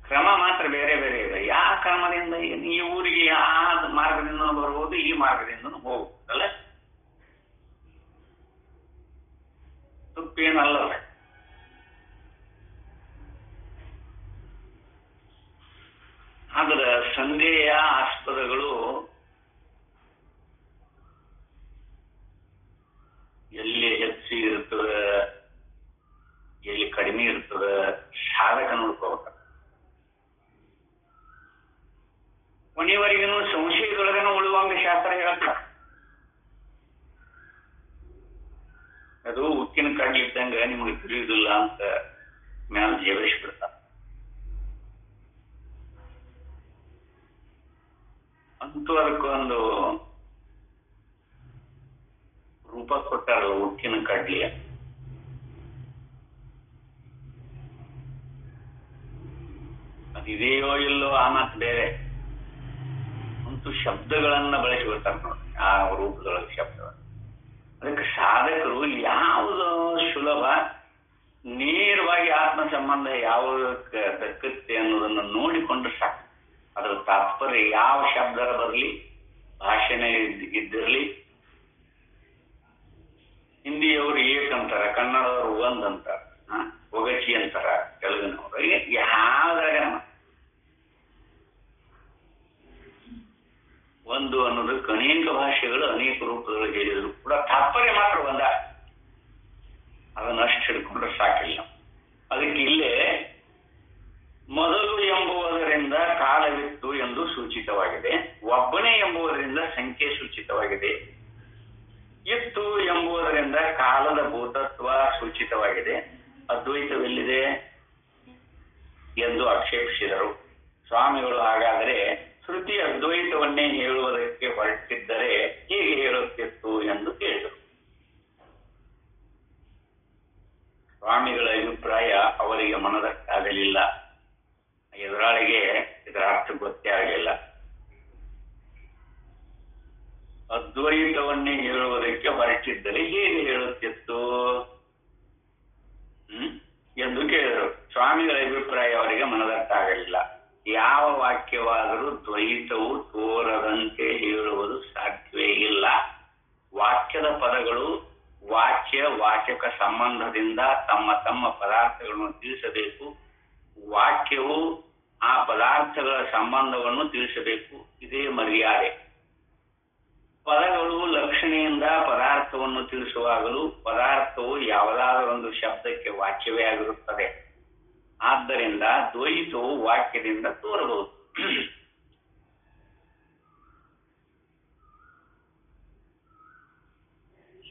ಕ್ರಮ ಮಾತ್ರ ಬೇರೆ ಬೇರೆ ಇದೆ. ಯಾವ ಕ್ರಮದಿಂದ ಈ ಊರಿಗೆ ಆ ಮಾರ್ಗದಿಂದ ಬರ್ಬೋದು, ಈ ಮಾರ್ಗದಿಂದ ಹೋಗುತ್ತಲ್ಲ, ತಪ್ಪೇನಲ್ಲ. ಆದ್ರ ಸಂದೇಹ ಆಸ್ಪದಗಳು ಎಲ್ಲಿ ಹೆಚ್ಚು ಇರ್ತದ, ಎಲ್ಲಿ ಕಡಿಮೆ ಇರ್ತದ, ಸಾಧಕ ನೋಡ್ಕೋಬೇಕು. ಕೊನೆಯವರೆಗೂ ಸಂಶಯದೊಳಗನ ಉಳುವಂಗ ಶಾಸ್ತ್ರ ಹೇಳ್ತಾರೆ. ಅದು ಉಕ್ಕಿನ ಕಡ್ಲಿದ್ದಂಗ ನಿಮ್ಗೆ ತಿಳಿಯುವುದಿಲ್ಲ ಅಂತ ಮ್ಯಾಲ ಜೀವಿಸ್ಬಿಡ್ತಾರೆ. ಅಂತೂ ಅದಕ್ಕೊಂದು ರೂಪ ಕೊಟ್ಟಾರಲ್ಲ ಉಕ್ಕಿನ ಕಡ್ಲಿ. ಅದಿದೆಯೋ ಇಲ್ಲೋ ಆ ಮಾತು ಬೇರೆ. ಅಂತೂ ಶಬ್ದಗಳನ್ನ ಬಳಸಿಬಿಡ್ತಾರೆ ನೋಡಿ, ಆ ರೂಪದೊಳಗೆ ಶಬ್ದಗಳು. ಅದಕ್ಕೆ ಸಾಧಕರು ಯಾವುದು ಸುಲಭ, ನೇರವಾಗಿ ಆತ್ಮ ಸಂಬಂಧ ಯಾವುದಕ್ಕೆ ದಕ್ಕತ್ತೆ ಅನ್ನೋದನ್ನು ನೋಡಿಕೊಂಡು ಸಾಕು. ಅದರ ತಾತ್ಪರ್ಯ ಯಾವ ಶಬ್ದರ ಬರಲಿ, ಭಾಷೆನೇ ಇದ್ದಿರಲಿ. ಹಿಂದಿಯವರು ಏಕ್ ಅಂತಾರ, ಕನ್ನಡದವರು ಒಂದ್ ಅಂತಾರ, ಒಗಚಿ ಅಂತಾರ ತೆಲುಗಿನವರು. ಯಾವ್ದಾಗ ಒಂದು ಅನ್ನೋದಕ್ಕೆ ಅನೇಕ ಭಾಷೆಗಳು ಅನೇಕ ರೂಪಗಳು ಹೇಳಿದ್ರು ಕೂಡ ತಾತ್ಪರ್ಯ ಮಾತ್ರ ಒಂದ. ಅದನ್ನು ಅಷ್ಟು ಹಿಡ್ಕೊಂಡ್ರೆ ಸಾಕಿಲ್ಲ. ಅದಕ್ಕೆ ಇಲ್ಲೇ ಮೊದಲು ಎಂಬುವುದರಿಂದ ಕಾಲವಿತ್ತು ಎಂದು ಸೂಚಿತವಾಗಿದೆ, ಒಬ್ಬನೇ ಎಂಬುದರಿಂದ ಸಂಖ್ಯೆ ಸೂಚಿತವಾಗಿದೆ, ಇತ್ತು ಎಂಬುದರಿಂದ ಕಾಲದ ಭೂತತ್ವ ಸೂಚಿತವಾಗಿದೆ, ಅದ್ವೈತವೆಲ್ಲಿದೆ ಎಂದು ಆಕ್ಷೇಪಿಸಿದರು ಸ್ವಾಮಿಗಳು. ಹಾಗಾದರೆ ಶ್ರುತಿ ಅದ್ವೈತವನ್ನೇ ಹೇಳುವುದಕ್ಕೆ ಹೊರಟಿದ್ದರೆ ಹೇಗೆ ಹೇಳುತ್ತಿತ್ತು ಎಂದು ಕೇಳಿದರು. ಸ್ವಾಮಿಗಳ ಅಭಿಪ್ರಾಯ ಅವರಿಗೆ ಮನದಟ್ಟಾಗಲಿಲ್ಲ. ಎದುರಾಳಿಗೆ ಇದರ ಅರ್ಥ ಗೊತ್ತೇ ಆಗಲಿಲ್ಲ. ಅದ್ವೈತವನ್ನೇ ಹೇಳುವುದಕ್ಕೆ ಹೊರಟಿದ್ದರೆ ಹೇಗೆ ಹೇಳುತ್ತಿತ್ತು ಎಂದು ಕೇಳಿದರು. ಸ್ವಾಮಿಗಳ ಅಭಿಪ್ರಾಯ ಅವರಿಗೆ ಮನದಟ್ಟಾಗಲಿಲ್ಲ. ಯಾವ ವಾಕ್ಯವಾದರೂ ದ್ವೈತವು ತೋರದಂತೆ ಹೇಳುವುದು ಸಾಧ್ಯವೇ ಇಲ್ಲ. ವಾಕ್ಯದ ಪದಗಳು ವಾಚ್ಯ ವಾಚಕ ಸಂಬಂಧದಿಂದ ತಮ್ಮ ತಮ್ಮ ಪದಾರ್ಥಗಳನ್ನು ತಿಳಿಸಬೇಕು. ವಾಕ್ಯವು ಆ ಪದಾರ್ಥಗಳ ಸಂಬಂಧವನ್ನು ತಿಳಿಸಬೇಕು. ಇದೇ ಮರ್ಯಾದೆ. ಪದಗಳು ಲಕ್ಷಣೆಯಿಂದ ಪದಾರ್ಥವನ್ನು ತಿಳಿಸುವಾಗಲೂ ಪದಾರ್ಥವು ಯಾವುದಾದರೊಂದು ಶಬ್ದಕ್ಕೆ ವಾಚ್ಯವೇ ಆಗಿರುತ್ತದೆ. ಆದ್ದರಿಂದ ದ್ವೈತವು ವಾಕ್ಯದಿಂದ ತೋರಬಹುದು.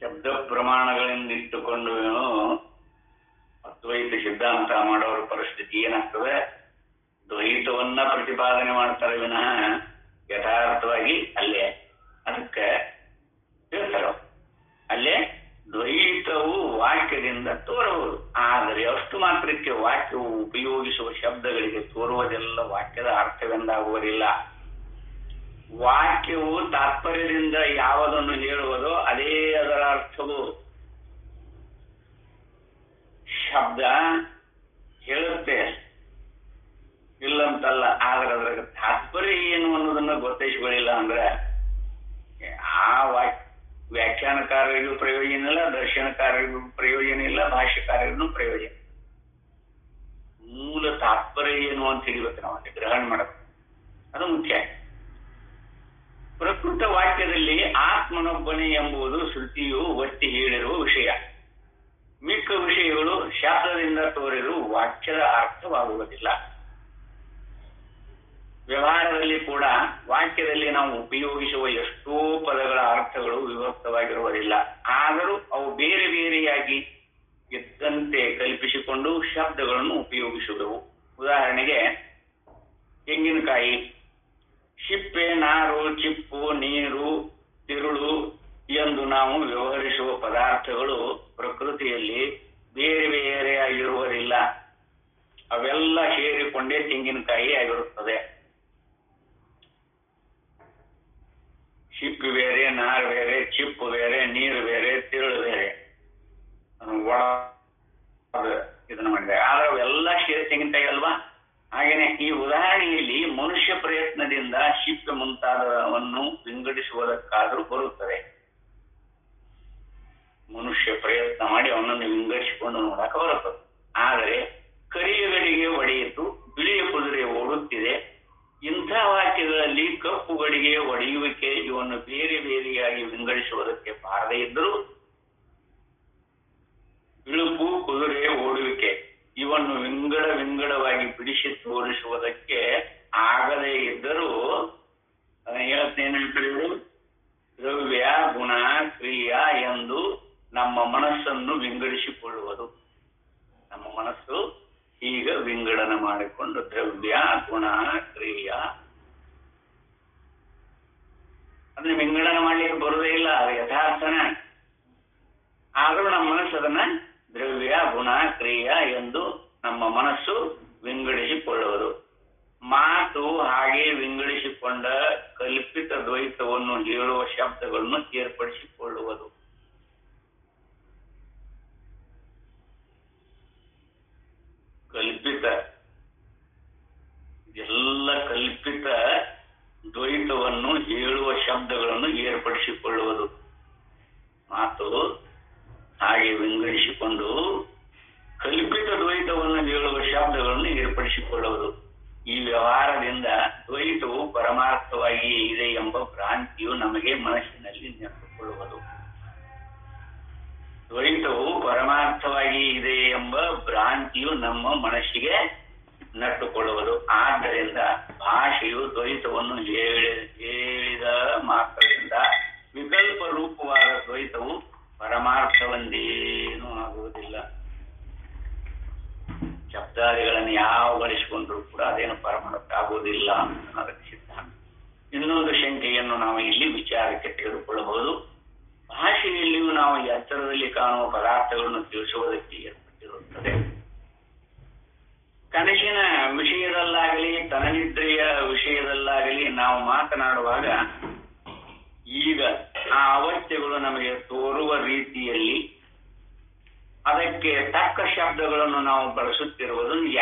ಶಬ್ದ ಪ್ರಮಾಣಗಳಿಂದಿಟ್ಟುಕೊಂಡು ಅದ್ವೈತ ಸಿದ್ಧಾಂತ ಮಾಡೋರ ಪರಿಸ್ಥಿತಿ ಏನಾಗ್ತದೆ? ದ್ವೈತವನ್ನ ಪ್ರತಿಪಾದನೆ ಮಾಡ್ತಾರೆ ವಿನಃ ಯಥಾರ್ಥವಾಗಿ ಅಲ್ಲೇ ಅದಕ್ಕೆ ಹೇಳ್ತಾರ, ಅಲ್ಲೇ ದ್ವೈತವು ವಾಕ್ಯದಿಂದ ತೋರಬಹುದು. ಆದರೆ ಅಷ್ಟು ಮಾತ್ರಕ್ಕೆ ವಾಕ್ಯವು ಉಪಯೋಗಿಸುವ ಶಬ್ದಗಳಿಗೆ ತೋರುವುದೆಲ್ಲ ವಾಕ್ಯದ ಅರ್ಥವೆಂದಾಗುವುದಿಲ್ಲ. ವಾಕ್ಯವು ತಾತ್ಪರ್ಯದಿಂದ ಯಾವುದನ್ನು ಹೇಳುವುದೋ ಅದೇ ಅದರ ಅರ್ಥವು. ಶಬ್ದ ಹೇಳುತ್ತೆ ಇಲ್ಲಂತಲ್ಲ, ಆದ್ರೆ ಅದರ ತಾತ್ಪರ್ಯ ಏನು ಅನ್ನೋದನ್ನ ಗೊತ್ತೈಸ್ಕೊಳ್ಳಿಲ್ಲ ಅಂದ್ರೆ ಆ ವ್ಯಾಖ್ಯಾನಕಾರರಿಗೂ ಪ್ರಯೋಜನ ಇಲ್ಲ, ದರ್ಶನಕಾರರಿಗೂ ಪ್ರಯೋಜನ ಇಲ್ಲ, ಭಾಷ್ಯಕಾರರಿಗೂ ಪ್ರಯೋಜನ. ಮೂಲ ತಾತ್ಪರ್ಯ ಏನು ಅಂತ ತಿಳಿಬೇಕು, ನಾವು ಗ್ರಹಣ ಮಾಡಬೇಕು, ಅದು ಮುಖ್ಯ. ಪ್ರಕೃತ ವಾಕ್ಯದಲ್ಲಿ ಆತ್ಮನೊಬ್ಬನೇ ಎಂಬುದು ಶ್ರುತಿಯು ಒತ್ತಿ ಹೇಳಿರುವ ವಿಷಯ. ಮಿಕ್ಕ ವಿಷಯಗಳು ಶಬ್ದದಿಂದ ತೋರಿದರೂ ವಾಕ್ಯದ ಅರ್ಥವಾಗುವುದಿಲ್ಲ. ವ್ಯವಹಾರದಲ್ಲಿ ಕೂಡ ವಾಕ್ಯದಲ್ಲಿ ನಾವು ಉಪಯೋಗಿಸುವ ಎಷ್ಟೋ ಪದಗಳ ಅರ್ಥಗಳು ವಿಭಕ್ತವಾಗಿರುವುದಿಲ್ಲ. ಆದರೂ ಅವು ಬೇರೆ ಬೇರೆಯಾಗಿ ಇದ್ದಂತೆ ಕಲ್ಪಿಸಿಕೊಂಡು ಶಬ್ದಗಳನ್ನು ಉಪಯೋಗಿಸುವುವು. ಉದಾಹರಣೆಗೆ ತೆಂಗಿನಕಾಯಿ, ಶಿಪ್ಪೆ, ನಾರು, ಚಿಪ್ಪು, ನೀರು, ತಿರುಳು ಎಂದು ನಾವು ವ್ಯವಹರಿಸುವ ಪದಾರ್ಥಗಳು ಪ್ರಕೃತಿಯಲ್ಲಿ ಬೇರೆ ಬೇರೆಯಾಗಿರುವುದಿಲ್ಲ. ಅವೆಲ್ಲ ಸೇರಿಕೊಂಡೇ ತೆಂಗಿನಕಾಯಿ ಆಗಿರುತ್ತದೆ. ಶಿಪ್ಪು ಬೇರೆ, ನಾರು ಬೇರೆ, ಚಿಪ್ಪು ಬೇರೆ, ನೀರು ಬೇರೆ, ತಿರುಳು ಬೇರೆ. ಇದನ್ನು ಮಾಡಿದ್ದಾರೆ. ಆದ್ರೆ ಅವೆಲ್ಲ ಸೇರಿ ತೆಂಗಿನಕಾಯಿ ಅಲ್ವಾ? ಹಾಗೇನೆ ಈ ಉದಾಹರಣೆಯಲ್ಲಿ ಮನುಷ್ಯ ಪ್ರಯತ್ನದಿಂದ ಶಿಪ್ಪೆ ಮುಂತಾದವನ್ನು ವಿಂಗಡಿಸುವುದಕ್ಕಾದರೂ ಬರುತ್ತದೆ. ಮನುಷ್ಯ ಪ್ರಯತ್ನ ಮಾಡಿ ಅವನನ್ನು ವಿಂಗಡಿಸಿಕೊಂಡು ನೋಡಕ ಬರುತ್ತದೆ. ಆದರೆ ಕರಿಯ ಗಡಿಗೆ ಒಡೆಯಿತು, ಬಿಳಿಯ ಕುದುರೆ ಓಡುತ್ತಿದೆ. ಇಂಥ ವಾಕ್ಯಗಳಲ್ಲಿ ಕಪ್ಪು ಗಡಿಗೆ ಒಡೆಯುವಿಕೆ ಇವನ್ನು ಬೇರೆ ಬೇರೆಯಾಗಿ ವಿಂಗಡಿಸುವುದಕ್ಕೆ ಬಾರದೇ ಇದ್ದರೂ, ಬಿಳುಪು, ಕುದುರೆ ಓಡುವಿಕೆ ಇವನ್ನು ವಿಂಗಡವಾಗಿ ಬಿಡಿಸಿ ತೋರಿಸುವುದಕ್ಕೆ ಆಗದೇ ಇದ್ದರೂ ಹೇಳ್ತೇನೆಂತೇಳಿ ದ್ರವ್ಯ, ಗುಣ, ಕ್ರಿಯಾ ಎಂದು ನಮ್ಮ ಮನಸ್ಸನ್ನು ವಿಂಗಡಿಸಿಕೊಳ್ಳುವುದು. ನಮ್ಮ ಮನಸ್ಸು ಈಗ ವಿಂಗಡಣೆ ಮಾಡಿಕೊಂಡು ದ್ರವ್ಯ, ಗುಣ, ಕ್ರಿಯಾ ಅದನ್ನ ವಿಂಗಡಣೆ ಮಾಡ್ಲಿಕ್ಕೆ ಬರುವುದೇ ಇಲ್ಲ. ಅದು ಯಥಾರ್ಥನ. ಆದರೂ ನಮ್ಮ ಮನಸ್ಸು ಅದನ್ನ ದ್ರವ್ಯ, ಗುಣ, ಕ್ರಿಯಾ ಎಂದು ನಮ್ಮ ಮನಸ್ಸು ವಿಂಗಡಿಸಿಕೊಳ್ಳುವುದು. ಮಾತು ಹಾಗೆ ವಿಂಗಡಿಸಿಕೊಂಡ ಕಲ್ಪಿತ ದ್ವೈತವನ್ನು ಹೇಳುವ ಶಬ್ದಗಳನ್ನು ಏರ್ಪಡಿಸಿಕೊಳ್ಳುವುದು. ಕಲ್ಪಿತ ಎಲ್ಲ ಕಲ್ಪಿತ ದ್ವೈತವನ್ನು ಹೇಳುವ ಶಬ್ದಗಳನ್ನು ಏರ್ಪಡಿಸಿಕೊಳ್ಳುವುದು. ಮಾತು ಹಾಗೆ ವಿಂಗಡಿಸಿಕೊಂಡು ಕಲ್ಪಿತ ದ್ವೈತವನ್ನು ಹೇಳುವ ಶಬ್ದಗಳನ್ನು ಏರ್ಪಡಿಸಿಕೊಳ್ಳುವುದು. ಈ ವ್ಯವಹಾರದಿಂದ ದ್ವೈತವು ಪರಮಾರ್ಥವಾಗಿ ಇದೆ ಎಂಬ ಭ್ರಾಂತಿಯು ನಮಗೆ ಮನಸ್ಸಿನಲ್ಲಿ ನೆಟ್ಟುಕೊಳ್ಳುವುದು. ದ್ವೈತವು ಪರಮಾರ್ಥವಾಗಿ ಇದೆ ಎಂಬ ಭ್ರಾಂತಿಯು ನಮ್ಮ ಮನಸ್ಸಿಗೆ ನಟ್ಟುಕೊಳ್ಳುವುದು. ಆದ್ದರಿಂದ ಭಾಷೆಯು ದ್ವೈತವನ್ನು ಹೇಳಿದ ಮಾತ್ರದಿಂದ ವಿಕಲ್ಪ ರೂಪವಾದ ದ್ವೈತವು ಪರಮಾರ್ಥವಂದೇನೂ ಆಗುವುದಿಲ್ಲ. ಶಬ್ದಾದಿಗಳನ್ನು ಯಾವ ಬಳಸಿಕೊಂಡ್ರೂ ಕೂಡ ಅದೇನು ಪರಮಾರ್ಥ ಆಗುವುದಿಲ್ಲ ಅನ್ನೋದಕ್ಕೆ ಸಿದ್ಧಾಂತ. ಇನ್ನೊಂದು ಶಂಕೆಯನ್ನು ನಾವು ಇಲ್ಲಿ ವಿಚಾರಕ್ಕೆ ತೆಗೆದುಕೊಳ್ಳಬಹುದು. ಭಾಷೆಯಲ್ಲಿಯೂ ನಾವು ಎತ್ತರದಲ್ಲಿ ಕಾಣುವ ಪದಾರ್ಥಗಳನ್ನು ತಿಳಿಸುವುದಕ್ಕೆ ಏರ್ಪಟ್ಟಿರುತ್ತದೆ. ಕನಸಿನ ವಿಷಯದಲ್ಲಾಗಲಿ ತನನಿದ್ರೆಯ ವಿಷಯದಲ್ಲಾಗಲಿ ನಾವು ಮಾತನಾಡುವಾಗ ಈಗ ಆ ಅವಸ್ಥೆಗಳು ನಮಗೆ ತೋರುವ ರೀತಿಯಲ್ಲಿ ಅದಕ್ಕೆ ತಕ್ಕ ಶಬ್ದಗಳನ್ನು ನಾವು ಬಳಸುತ್ತಿರುವುದು ನಿಜ.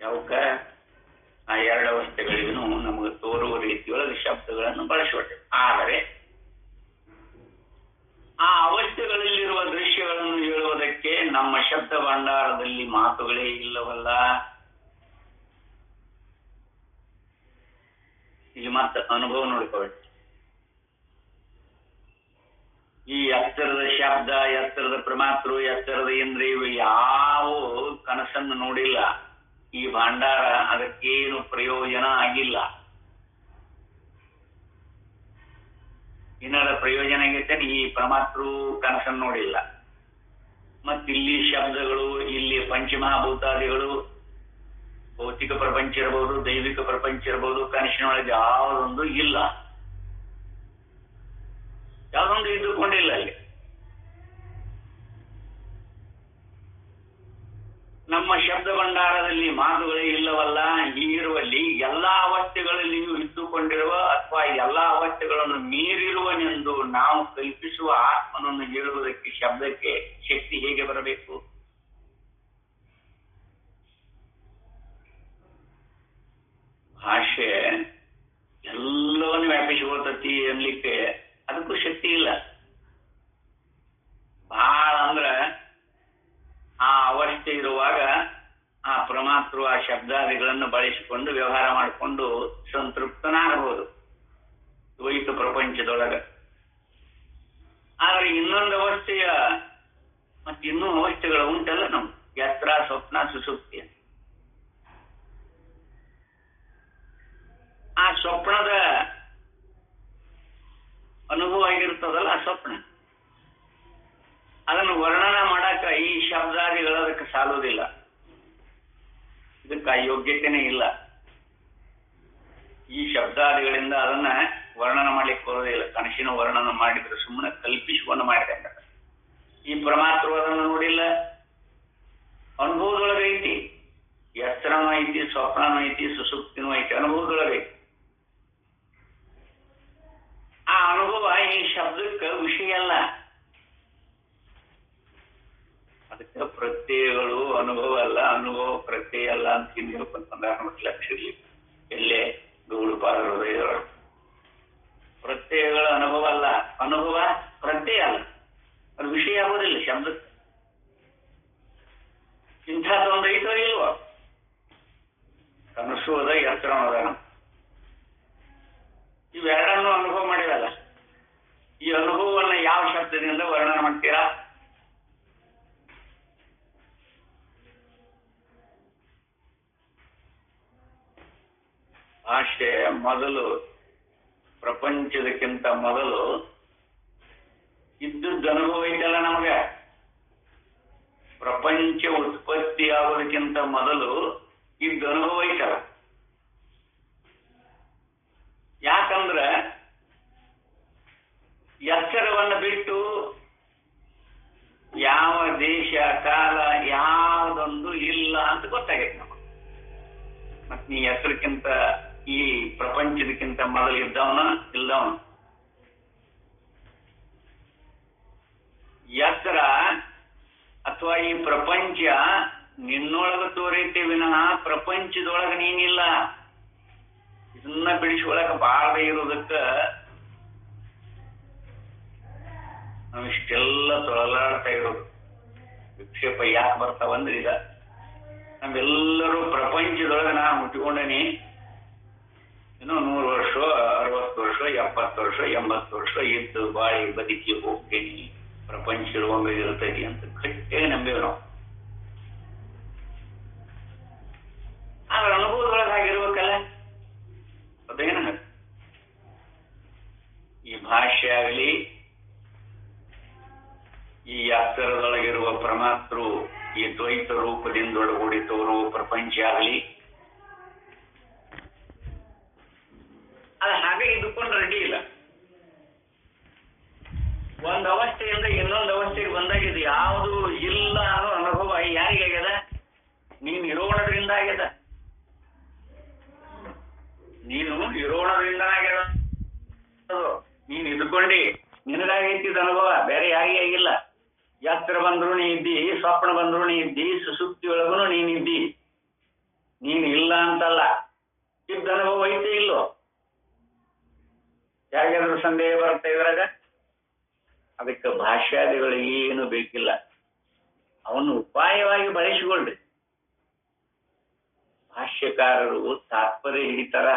ಯಾವಕ್ಕ ಆ ಎರಡು ಅವಸ್ಥೆಗಳಿಗೂ ನಮಗೆ ತೋರುವ ರೀತಿಯೊಳಗೆ ಶಬ್ದಗಳನ್ನು ಬಳಸುತ್ತೇವೆ. ಆದರೆ ಆ ಅವಸ್ಥೆಗಳಲ್ಲಿರುವ ದೃಶ್ಯಗಳನ್ನು ಹೇಳುವುದಕ್ಕೆ ನಮ್ಮ ಶಬ್ದ ಭಂಡಾರದಲ್ಲಿ ಮಾತುಗಳೇ ಇಲ್ಲವಲ್ಲ. ಇಲ್ಲಿ ಮತ್ತೆ ಅನುಭವ ನೋಡಿಕೊಳ್ಳಿ. ಈ ಎತ್ತರದ ಶಬ್ದ, ಎತ್ತರದ ಪ್ರಮಾತೃ, ಎತ್ತರದ ಇಂದ್ರಿಯ ಯಾವ ಕನಸನ್ನು ನೋಡಿಲ್ಲ. ಈ ಭಂಡಾರ ಅದಕ್ಕೇನು ಪ್ರಯೋಜನ ಆಗಿಲ್ಲ. ಏನಾರ ಪ್ರಯೋಜನ ಆಗೈತೆ? ಈ ಪ್ರಮಾತೃ ಕನಸನ್ನು ನೋಡಿಲ್ಲ. ಮತ್ತಿಲ್ಲಿ ಶಬ್ದಗಳು, ಇಲ್ಲಿ ಪಂಚಮಹಾಭೂತಾದಿಗಳು, ಭೌತಿಕ ಪ್ರಪಂಚ ಇರಬಹುದು, ದೈವಿಕ ಪ್ರಪಂಚ ಇರಬಹುದು, ಕನಸಿನೊಳಗೆ ಯಾವುದೊಂದು ಇಲ್ಲ. ಯಾವುದೊಂದು ಇದ್ದುಕೊಂಡಿಲ್ಲ ಅಲ್ಲಿ. ನಮ್ಮ ಶಬ್ದ ಭಂಡಾರದಲ್ಲಿ ಮಾತುಗಳೇ ಇಲ್ಲವಲ್ಲ. ಹೀಗಿರುವಲ್ಲಿ ಎಲ್ಲಾ ಅವಸ್ಥೆಗಳಲ್ಲಿಯೂ ಇದ್ದುಕೊಂಡಿರುವ ಅಥವಾ ಎಲ್ಲಾ ಅವಸ್ಥೆಗಳನ್ನು ಮೀರಿರುವನೆಂದು ನಾವು ಕಲ್ಪಿಸುವ ಆತ್ಮನನ್ನು ಹೇಳುವುದಕ್ಕೆ ಶಬ್ದಕ್ಕೆ ಶಕ್ತಿ ಹೇಗೆ ಬರಬೇಕು? ಭಾಷೆ ಎಲ್ಲವನ್ನು ವ್ಯಾಪಿಸಿಕೊಳ್ತತಿ ಅನ್ಲಿಕ್ಕೆ ಅದಕ್ಕೂ ಶಕ್ತಿ ಇಲ್ಲ. ಬಹಳ ಅಂದ್ರ ಆ ಅವಸ್ಥೆ ಇರುವಾಗ ಆ ಪ್ರಮಾತೃ ಆ ಶಬ್ದಾದಿಗಳನ್ನು ಬಳಸಿಕೊಂಡು ವ್ಯವಹಾರ ಮಾಡಿಕೊಂಡು ಸಂತೃಪ್ತನಾಗಬಹುದು ದ್ವೈತ ಪ್ರಪಂಚದೊಳಗ. ಆದರೆ ಇನ್ನೊಂದು ಅವಸ್ಥೆಯ ಮತ್ತೆ ಇನ್ನೂ ಅವಸ್ಥೆಗಳು ಉಂಟಲ್ಲ ನಮ್ಗೆ, ಯತ್ರ ಸ್ವಪ್ನ ಸುಸುಪ್ತಿ. ಆ ಸ್ವಪ್ನದ ಅನುಭವ ಆಗಿರ್ತದಲ್ಲ, ಆ ಸ್ವಪ್ನ ಅದನ್ನು ವರ್ಣನ ಮಾಡಾಕ ಈ ಶಬ್ದಾದಿಗಳು ಅದಕ್ಕೆ ಸಾಲುವುದಿಲ್ಲ. ಇದಕ್ಕೆ ಯೋಗ್ಯತೆನೇ ಇಲ್ಲ. ಈ ಶಬ್ದಾದಿಗಳಿಂದ ಅದನ್ನ ವರ್ಣನ ಮಾಡ್ಲಿಕ್ಕೆ ಬರೋದೇ ಇಲ್ಲ. ಕನಸಿನ ವರ್ಣನ ಮಾಡಿದ್ರೆ ಸುಮ್ಮನೆ ಕಲ್ಪಿಸಿಕೊಂಡು ಮಾಡಿದಂಗ. ಈ ಪರಮಾತ್ಮ ಅದನ್ನು ನೋಡಿಲ್ಲ, ಅನುಭವದೊಳಗೈತಿ. ಎಚ್ಚರನೂ ಐತಿ, ಸ್ವಪ್ನನೂ ಐತಿ, ಸುಸುಪ್ತಿನೂ ಐತಿ, ಅನುಭವದೊಳಗೈತಿ. ಆ ಅನುಭವ ಈ ಶಬ್ದಕ್ಕೆ ವಿಷಯ ಅಲ್ಲ. ಅದಕ್ಕೆ ಪ್ರತ್ಯಯಗಳು ಅನುಭವ ಅಲ್ಲ, ಅನುಭವ ಪ್ರತ್ಯಯ ಅಲ್ಲ ಅಂತ ಹಿಂದಿರುಪಂತಂದ್ರೆ ಲಕ್ಷ ಇರ್ಲಿ. ಎಲ್ಲೇ ಗೌಡುಪಾದ ಹೃದಯದೊಳಗೆ ಪ್ರತ್ಯಯಗಳ ಅನುಭವ ಅಲ್ಲ, ಅನುಭವ ಪ್ರತ್ಯಯ ಅಲ್ಲ, ಅದು ವಿಷಯ ಆಗೋದಿಲ್ಲ ಶಬ್ದಕ್ಕೆ. ಇಂಥದ್ದೊಂದು ಐತೋ ಇಲ್ವೋ? ಕನಸು ಅದ, ಎತ್ತರ ಅದ. ಇವೆರಡನ್ನು ಅನುಭವ ಮಾಡಿರಲ್ಲ. ಈ ಅನುಭವವನ್ನು ಯಾವ ಶಬ್ದದಿಂದ ವರ್ಣನ ಮಾಡ್ತೀರಾ? ಭಾಷೆ ಮೊದಲು, ಪ್ರಪಂಚದಕ್ಕಿಂತ ಮೊದಲು ಇದ್ದದ್ದು ಅನುಭವ ಐತಲ್ಲ ನಮ್ಗೆ. ಪ್ರಪಂಚ ಉತ್ಪತ್ತಿ ಆಗೋದಕ್ಕಿಂತ ಮೊದಲು ಇದ್ದ ಅನುಭವ ಐತಲ್ಲ. ಯಾಕಂದ್ರೆ ಎಚ್ಚರವನ್ನು ಬಿಟ್ಟು ಯಾವ ದೇಶ ಕಾಲ ಯಾವುದೊಂದು ಇಲ್ಲ ಅಂತ ಗೊತ್ತಾಗೈತೆ ನಮಗೆ. ಮತ್ ನೀ ಎಚ್ಚರಕ್ಕಿಂತ ಈ ಪ್ರಪಂಚದಕ್ಕಿಂತ ಮೊದಲು ಇದ್ದವನ ಇಲ್ದವನು. ಎಚ್ಚರ ಅಥವಾ ಈ ಪ್ರಪಂಚ ನಿನ್ನೊಳಗ ತೋರೈತೆ ವಿನಃ ಪ್ರಪಂಚದೊಳಗ ನೀನಿಲ್ಲ. ಇದನ್ನ ಬಿಡಿಸ್ಕೊಳಕ ಬಾರದೆ ಇರೋದಕ್ಕ ನಾವಿಷ್ಟೆಲ್ಲ ತೊಳಲಾಡ್ತಾ ಇರೋದು. ವಿಕ್ಷೇಪ ಯಾಕೆ ಬರ್ತಾವಂದ್ರೆ ಈಗ ನಾವೆಲ್ಲರೂ ಪ್ರಪಂಚದೊಳಗೆ ನಾ ಹುಟ್ಟಿಕೊಂಡೇನಿ. ಇನ್ನೂ 100 ವರ್ಷ, 60 ವರ್ಷ, 70 ವರ್ಷ, 80 ವರ್ಷ ಇದ್ದು ಬಾಳಿ ಬದುಕಿ ಹೋಗ್ತೇನಿ, ಪ್ರಪಂಚ ಒಮ್ಮೆ ಇರ್ತೈತಿ ಅಂತ ಗಟ್ಟಿಯಾಗಿ ನಂಬೇವು ನಾವು. ಆದ್ರೆ ಅನುಭವದೊಳಗಾಗಿರ್ಬೇಕಲ್ಲ, ಅದೇನ ಈ ಭಾಷೆ ಆಗಲಿ, ಈ ಅಕ್ಷರದೊಳಗಿರುವ ಪರಮಾತ್ರು ಈ ದ್ವೈತ ರೂಪದಿಂದೊಳಗೂಡಿ ತೋರುವ ಪ್ರಪಂಚ ಆಗಲಿ, ಅದು ಹಾಗೆ ಇದ್ದುಕೊಂಡು ರೆಡಿ ಇಲ್ಲ. ಒಂದು ಅವಸ್ಥೆಯಿಂದ ಇನ್ನೊಂದು ಅವಸ್ಥೆಗೆ ಬಂದಾಗ ಇದು ಯಾವುದು ಇಲ್ಲ ಅನ್ನೋ ಅನುಭವ ಯಾರಿಗಾಗ್ಯದ? ನೀನು ಇರೋಣದ್ರಿಂದ ಆಗ್ಯದ. ನೀನು ಇರೋಣದ್ರಿಂದ ಆಗ್ಯದ. ನೀನು ಇದ್ಕೊಂಡಿ ನಿನಗಾಗೈತಿದ ಅನುಭವ, ಬೇರೆ ಯಾರಿಗೆ ಆಗಿಲ್ಲ. ಎತ್ತರ ಬಂದ್ರು ನೀ ಇದ್ದಿ, ಸ್ವಪ್ನ ಬಂದ್ರು ನೀ ಇದ್ದಿ, ಸುಸುಪ್ತಿ ಒಳಗೂ ನೀನಿದ್ದಿ. ನೀನು ಇಲ್ಲ ಅಂತಲ್ಲ, ಇದ್ದ ಅನುಭವ ಐತೆ ಇಲ್ಲೋ? ಯಾರಿಗಾದ್ರೂ ಸಂದೇಹ ಬರುತ್ತೆ ಇದ್ರಾಗ? ಅದಕ್ಕೆ ಭಾಷ್ಯಾದಿಗಳು ಏನು ಬೇಕಿಲ್ಲ, ಅವನ್ನು ಉಪಾಯವಾಗಿ ಬಳಸಿಕೊಳ್ಳ್ರಿ. ಭಾಷ್ಯಕಾರರು ತಾತ್ಪರ್ಯ ಹಿಡಿತಾರ.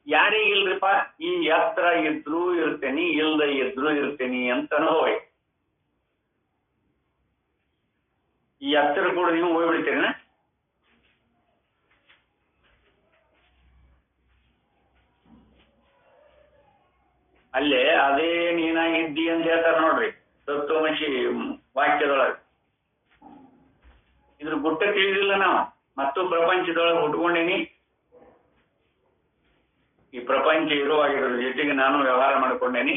ಯಾರಿಗಿಲ್ರಿಪ್ಪ ಈ ಎತ್ತರ ಇದ್ರೂ ಇರ್ತೇನಿ, ಇಲ್ದ ಇದ್ರೂ ಇರ್ತೇನಿ ಅಂತ ಅನುಭವ. ಈ ಎತ್ತರ ಕೂಡ ನೀವು ಹೋಗ್ಬಿಡ್ತೀರಿ. ಅಲ್ಲೇ ಅದೇ ನೀನಾಗಿದ್ದಿ ಅಂತ ಹೇಳ್ತಾರ ನೋಡ್ರಿ ತತ್ವಮಸಿ ವಾಕ್ಯದೊಳಗೆ. ಇದ್ರ ಗುಟ್ಟ ತಿಳಿದಿಲ್ಲ ನಾವು. ಮತ್ತು ಪ್ರಪಂಚದೊಳಗೆ ಹುಟ್ಕೊಂಡೇನಿ, ಈ ಪ್ರಪಂಚ ಇರುವಾಗಿದ್ರ ಜೊತೆಗೆ ನಾನು ವ್ಯವಹಾರ ಮಾಡ್ಕೊಂಡೇನಿ,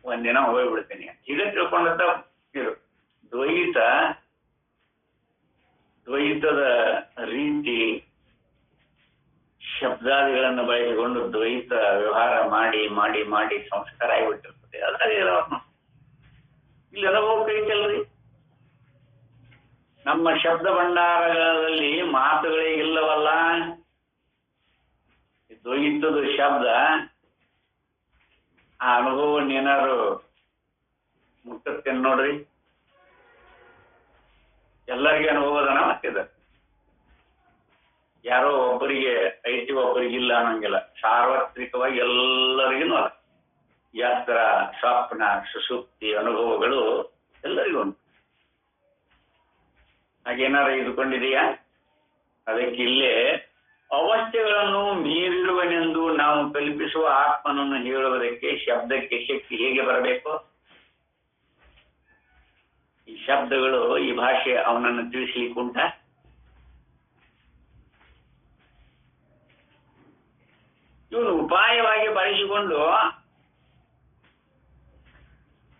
ಒಂದಿನ ಹೋಗ್ಬಿಡ್ತೇನೆ ಈಗ ತಿಳ್ಕೊಂಡಂತ ಇರು. ದ್ವೈತದ ರೀತಿ ಶಬ್ದಾದಿಗಳನ್ನು ಬಳಸಿಕೊಂಡು ದ್ವೈತ ವ್ಯವಹಾರ ಮಾಡಿ ಮಾಡಿ ಮಾಡಿ ಸಂಸ್ಕಾರ ಆಗಿಬಿಟ್ಟಿರ್ತದೆ. ಅದೇ ಇಲ್ಲಿ ಅನುಭವ ಕೈತಲ್ರಿ. ನಮ್ಮ ಶಬ್ದ ಭಂಡಾರಗಳಲ್ಲಿ ಮಾತುಗಳೇ ಇಲ್ಲವಲ್ಲ. ದ್ವೈತದ ಶಬ್ದ ಆ ಅನುಭವನ್ನೇನಾದ್ರು ಮುಟ್ಟತ್ತೇನೆ ನೋಡ್ರಿ. ಎಲ್ಲರಿಗೆ ಅನುಭವದನ ಮತ್ತಿದ ಯಾರೋ ಒಬ್ಬರಿಗೆ ಐತಿ ಒಬ್ಬರಿಗಿಲ್ಲ ಅನ್ನಂಗಿಲ್ಲ. ಸಾರ್ವತ್ರಿಕವಾಗಿ ಎಲ್ಲರಿಗೂ ಅದ. ಯಾತ್ರ, ಸ್ವಪ್ನ, ಸುಸುಪ್ತಿ ಅನುಭವಗಳು ಎಲ್ಲರಿಗೂ ಉಂಟು. ಹಾಗೇನಾರು ಇದುಕೊಂಡಿದೆಯಾ? ಅದಕ್ಕೆ ಇಲ್ಲೇ ಅವಸ್ಥೆಗಳನ್ನು ಮೀರಿರುವನೆಂದು ನಾವು ಕಲ್ಪಿಸುವ ಆತ್ಮನನ್ನು ಹೇಳುವುದಕ್ಕೆ ಶಬ್ದಕ್ಕೆ ಶಕ್ತಿ ಹೇಗೆ ಬರಬೇಕು? ಈ ಶಬ್ದಗಳು, ಈ ಭಾಷೆ ಅವನನ್ನು ತಿಳಿಸ್ಲಿಕ್ಕುಂಟ? ಇವನು ಉಪಾಯವಾಗಿ ಬಳಸಿಕೊಂಡು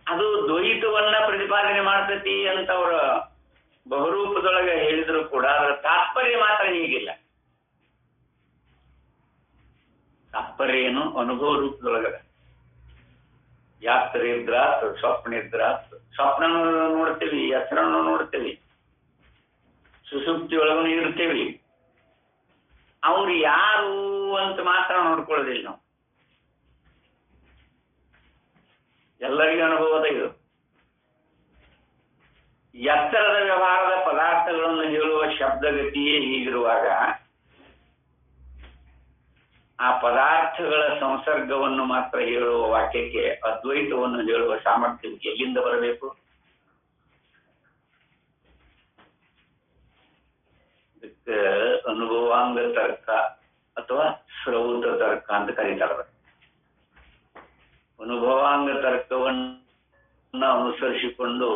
ಅದು ದ್ವೈತವನ್ನ ಪ್ರತಿಪಾದನೆ ಮಾಡ್ತತಿ ಅಂತ ಅವರ ಬಹುರೂಪದೊಳಗೆ ಹೇಳಿದ್ರು ಕೂಡ ಅದರ ತಾತ್ಪರ್ಯ ಮಾತ್ರ ಹೀಗಿಲ್ಲ. ತಾತ್ಪರ್ಯ ಏನು? ಅನುಭವ ರೂಪದೊಳಗದ. ಯಾತ್ರ ಇದ್ರಾತ್, ಸ್ವಪ್ನ ಇದ್ರಾತ್. ಸ್ವಪ್ನ ನೋಡ್ತೇವಿ, ಎಚ್ಚರನ್ನು ನೋಡ್ತೇವಿ, ಸುಸುಪ್ತಿ ಒಳಗೂ ಇರ್ತೇವಿ. ಅವ್ರು ಯಾರು ಅಂತ ಮಾತ್ರ ನೋಡ್ಕೊಳ್ಳೋದಿಲ್ಲ ನಾವು. ಎಲ್ಲರಿಗೂ ಅನುಭವದ ಇದು. ಎತ್ತರದ ವ್ಯವಹಾರದ ಪದಾರ್ಥಗಳನ್ನು ಹೇಳುವ ಶಬ್ದಗತಿಯೇ ಹೀಗಿರುವಾಗ ಆ ಪದಾರ್ಥಗಳ ಸಂಸರ್ಗವನ್ನು ಮಾತ್ರ ಹೇಳುವ ವಾಕ್ಯಕ್ಕೆ ಅದ್ವೈತವನ್ನು ಹೇಳುವ ಸಾಮರ್ಥ್ಯ ಎಲ್ಲಿಂದ ಬರಬೇಕು? ಇದಕ್ಕೆ ಅನುಭವಾಂಗ ತರ್ಕ ಅಥವಾ ಶ್ರೌತ ತರ್ಕ ಅಂತ ಕರೀತಾರೆ. ಅನುಭವಾಂಗ ತರ್ಕವನ್ನ ಅನುಸರಿಸಿಕೊಂಡು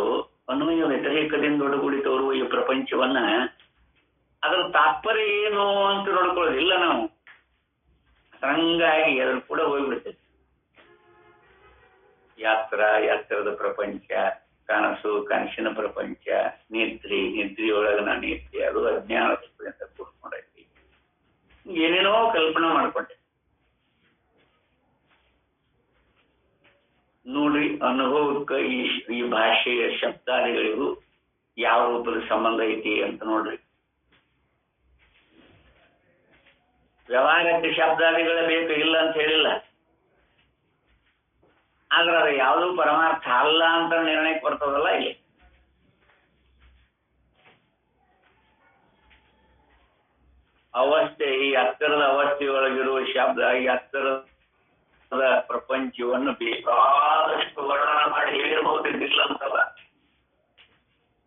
ಅನ್ವಯ ವ್ಯತಿರೇಕದಿಂದ ಒಡಗೂಡಿ ತೋರುವ ಈ ಪ್ರಪಂಚವನ್ನ ಅದರ ತಾತ್ಪರ್ಯ ಏನು ಅಂತ ನೋಡ್ಕೊಳ್ಳೋದಿಲ್ಲ ನಾವು. ಹಂಗಾಗಿ ಅದ್ರ ಕೂಡ ಹೋಗ್ಬಿಡ್ತೇವೆ. ಯಾತ್ರದ ಪ್ರಪಂಚ, ಕನಸು, ಕನಸಿನ ಪ್ರಪಂಚ, ನಿದ್ರೆಯೊಳಗನ ನಿದ್ರೆ, ಅದು ಅಜ್ಞಾನ ಅಂತ ಕೂತ್ಕೊಂಡೈತಿ. ಏನೇನೋ ಕಲ್ಪನಾ ಮಾಡ್ಕೊಂಡೆ. ನೋಡ್ರಿ, ಅನುಭವಕ್ಕೆ ಈ ಭಾಷೆಯ ಶಬ್ದಾದಿಗಳಿಗೂ ಯಾವ ರೂಪದ ಸಂಬಂಧ ಐತಿ ಅಂತ ನೋಡ್ರಿ. ವ್ಯವಹಾರಕ್ಕೆ ಶಬ್ದಾದಿಗಳ ಬೇಕು, ಇಲ್ಲ ಅಂತ ಹೇಳಿಲ್ಲ. ಆದ್ರೆ ಅದು ಯಾವುದೂ ಪರಮಾರ್ಥ ಅಲ್ಲ ಅಂತ ನಿರ್ಣಯಕ್ಕೆ ಬರ್ತದಲ್ಲ ಇಲ್ಲಿ. ಅವಸ್ಥೆ, ಈ ಹತ್ತಿರದ ಅವಸ್ಥೆಯೊಳಗಿರುವ ಶಬ್ದ, ಈ ಹತ್ತಿರದ ಪ್ರಪಂಚವನ್ನು ಬೇಕಾದಷ್ಟು ವರ್ಣನ ಮಾಡಿ ಹೇಳಿರಬಹುದಿಲ್ಲ ಅಂತಲ್ಲ.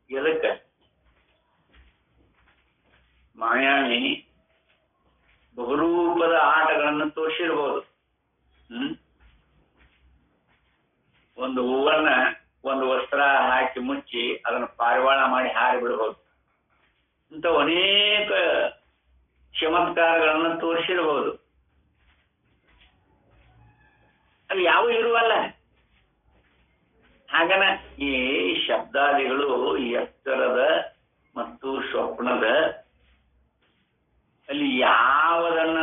ಎದಕ್ಕೆ? ಮಾಯಾವಿ ಬಹುರೂಪದ ಆಟಗಳನ್ನು ತೋರಿಸಿರ್ಬೋದು. ಒಂದು ಹೂವನ್ನ ಒಂದು ವಸ್ತ್ರ ಹಾಕಿ ಮುಚ್ಚಿ ಅದನ್ನು ಪಾರಿವಾಳ ಮಾಡಿ ಹಾರಿ ಬಿಡಬಹುದು. ಇಂಥ ಅನೇಕ ಚಮತ್ಕಾರಗಳನ್ನು ತೋರಿಸಿರಬಹುದು. ಅದು ಯಾವ ಇರುವಲ್ಲ. ಹಾಗನ ಈ ಶಬ್ದಾದಿಗಳು ಎತ್ತರದ ಮತ್ತು ಸ್ವಪ್ನದ ಅಲ್ಲಿ ಯಾವುದನ್ನ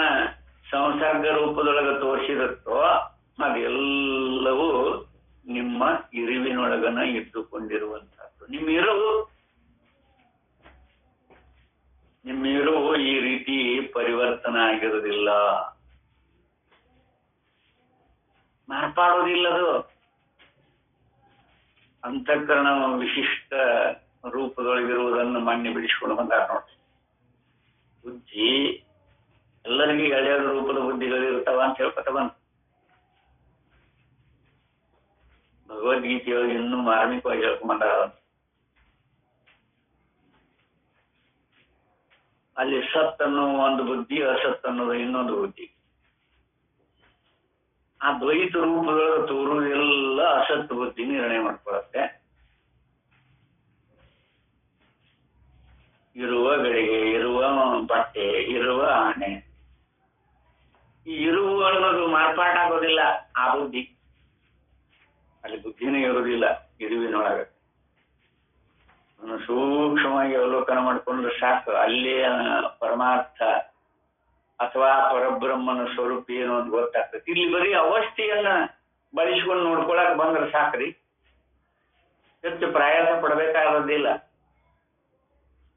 ಸಂಸರ್ಗ ರೂಪದೊಳಗೆ ತೋರಿಸಿರುತ್ತೋ ಅದೆಲ್ಲವೂ ನಿಮ್ಮ ಇರುವಿನೊಳಗನ ಇಟ್ಟುಕೊಂಡಿರುವಂತಹದ್ದು. ನಿಮ್ಮ ಇರುವು ಈ ರೀತಿ ಪರಿವರ್ತನೆ ಆಗಿರೋದಿಲ್ಲ, ಮಾರ್ಪಾಡೋದಿಲ್ಲದು. ಅಂತಃಕರಣ ವಿಶಿಷ್ಟ ರೂಪದೊಳಗಿರುವುದನ್ನು ಮಾನ್ಯ ಬಿಡಿಸಿಕೊಂಡು ಬಂದಾರ ನೋಡಿ. ಬುದ್ಧಿ ಎಲ್ಲರಿಗೂ ಎಳೆಯದ ರೂಪದ ಬುದ್ಧಿಗಳಿರ್ತಾವ ಅಂತ ಹೇಳ್ಕೊತ ಬಂತು. ಭಗವದ್ಗೀತೆಯೊಳಗೆ ಇನ್ನೂ ಮಾರ್ಮಿಕವಾಗಿ ಹೇಳ್ಕೊಂಬಂದಾರ. ಅಲ್ಲಿ ಸತ್ ಅನ್ನೋ ಒಂದು ಬುದ್ಧಿ, ಅಸತ್ ಅನ್ನೋದು ಇನ್ನೊಂದು ಬುದ್ಧಿ. ಆ ದ್ವೈತ ರೂಪದೊಳಗೆ ತೋರುವುದೆಲ್ಲ ಅಸತ್ ಬುದ್ಧಿ ನಿರ್ಣಯ ಮಾಡ್ಕೊಳತ್ತೆ. ಇರುವ ಗಡಿಗೆ, ಇರುವ ಬಟ್ಟೆ, ಇರುವ ಆಣೆ, ಈ ಇರುವ ಅನ್ನೋದು ಮಾರ್ಪಾಟ ಆಗೋದಿಲ್ಲ. ಆ ಬುದ್ಧಿ ಅಲ್ಲಿ ಬುದ್ಧಿನೇ ಇರುವುದಿಲ್ಲ ಇರುವಿನೊಳಗೆ. ಸೂಕ್ಷ್ಮವಾಗಿ ಅವಲೋಕನ ಮಾಡಿಕೊಂಡ್ರೆ ಸಾಕು, ಅಲ್ಲೇ ಪರಮಾರ್ಥ ಅಥವಾ ಪರಬ್ರಹ್ಮನ ಸ್ವರೂಪ ಏನು ಅಂತ ಗೊತ್ತಾಗ್ತದೆ. ಇಲ್ಲಿ ಬರೀ ಅವಸ್ಥೆಯನ್ನ ಬಳಸಿಕೊಂಡು ನೋಡ್ಕೊಳಕ್ ಬಂದ್ರೆ ಸಾಕ್ರಿ, ಹೆಚ್ಚು ಪ್ರಯಾಸ ಪಡಬೇಕಾಗೋದಿಲ್ಲ.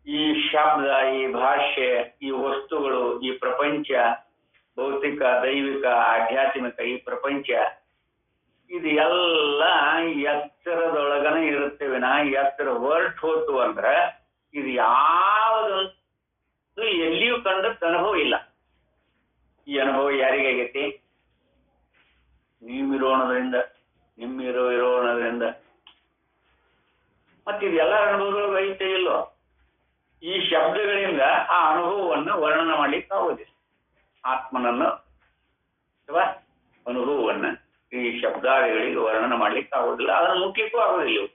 ಈ ಶಬ್ದ, ಈ ಭಾಷೆ, ಈ ವಸ್ತುಗಳು, ಈ ಪ್ರಪಂಚ, ಭೌತಿಕ, ದೈವಿಕ, ಆಧ್ಯಾತ್ಮಿಕ ಈ ಪ್ರಪಂಚ, ಇದು ಎಲ್ಲ ಎತ್ತರದೊಳಗನ ಇರುತ್ತೇವೆ. ಎತ್ತರ ಹೊರಟು ಹೋತು ಅಂದ್ರ ಇದು ಯಾವುದು ಎಲ್ಲಿಯೂ ಕಂಡದ್ದು ಅನುಭವ ಇಲ್ಲ. ಈ ಅನುಭವ ಯಾರಿಗಾಗೈತಿ? ನೀವಿರೋಣದ್ರಿಂದ, ಇರೋಣದ್ರಿಂದ, ಮತ್ತಿದೆಲ್ಲ ಅನುಭವಗಳು ಐತೆ ಇಲ್ಲೋ? ಈ ಶಬ್ದಗಳಿಂದ ಆ ಅನುಭವವನ್ನು ವರ್ಣನ ಮಾಡ್ಲಿಕ್ಕೆ ಆಗೋದಿಲ್ಲ. ಆತ್ಮನನ್ನು ಅಥವಾ ಅನುಭವವನ್ನ ಈ ಶಬ್ದಾದಿಗಳಿಗೆ ವರ್ಣನ ಮಾಡ್ಲಿಕ್ಕೆ ಆಗೋದಿಲ್ಲ, ಅದನ್ನು ಮುಟ್ಲಿಕ್ಕೂ ಆಗೋದಿಲ್ಲ.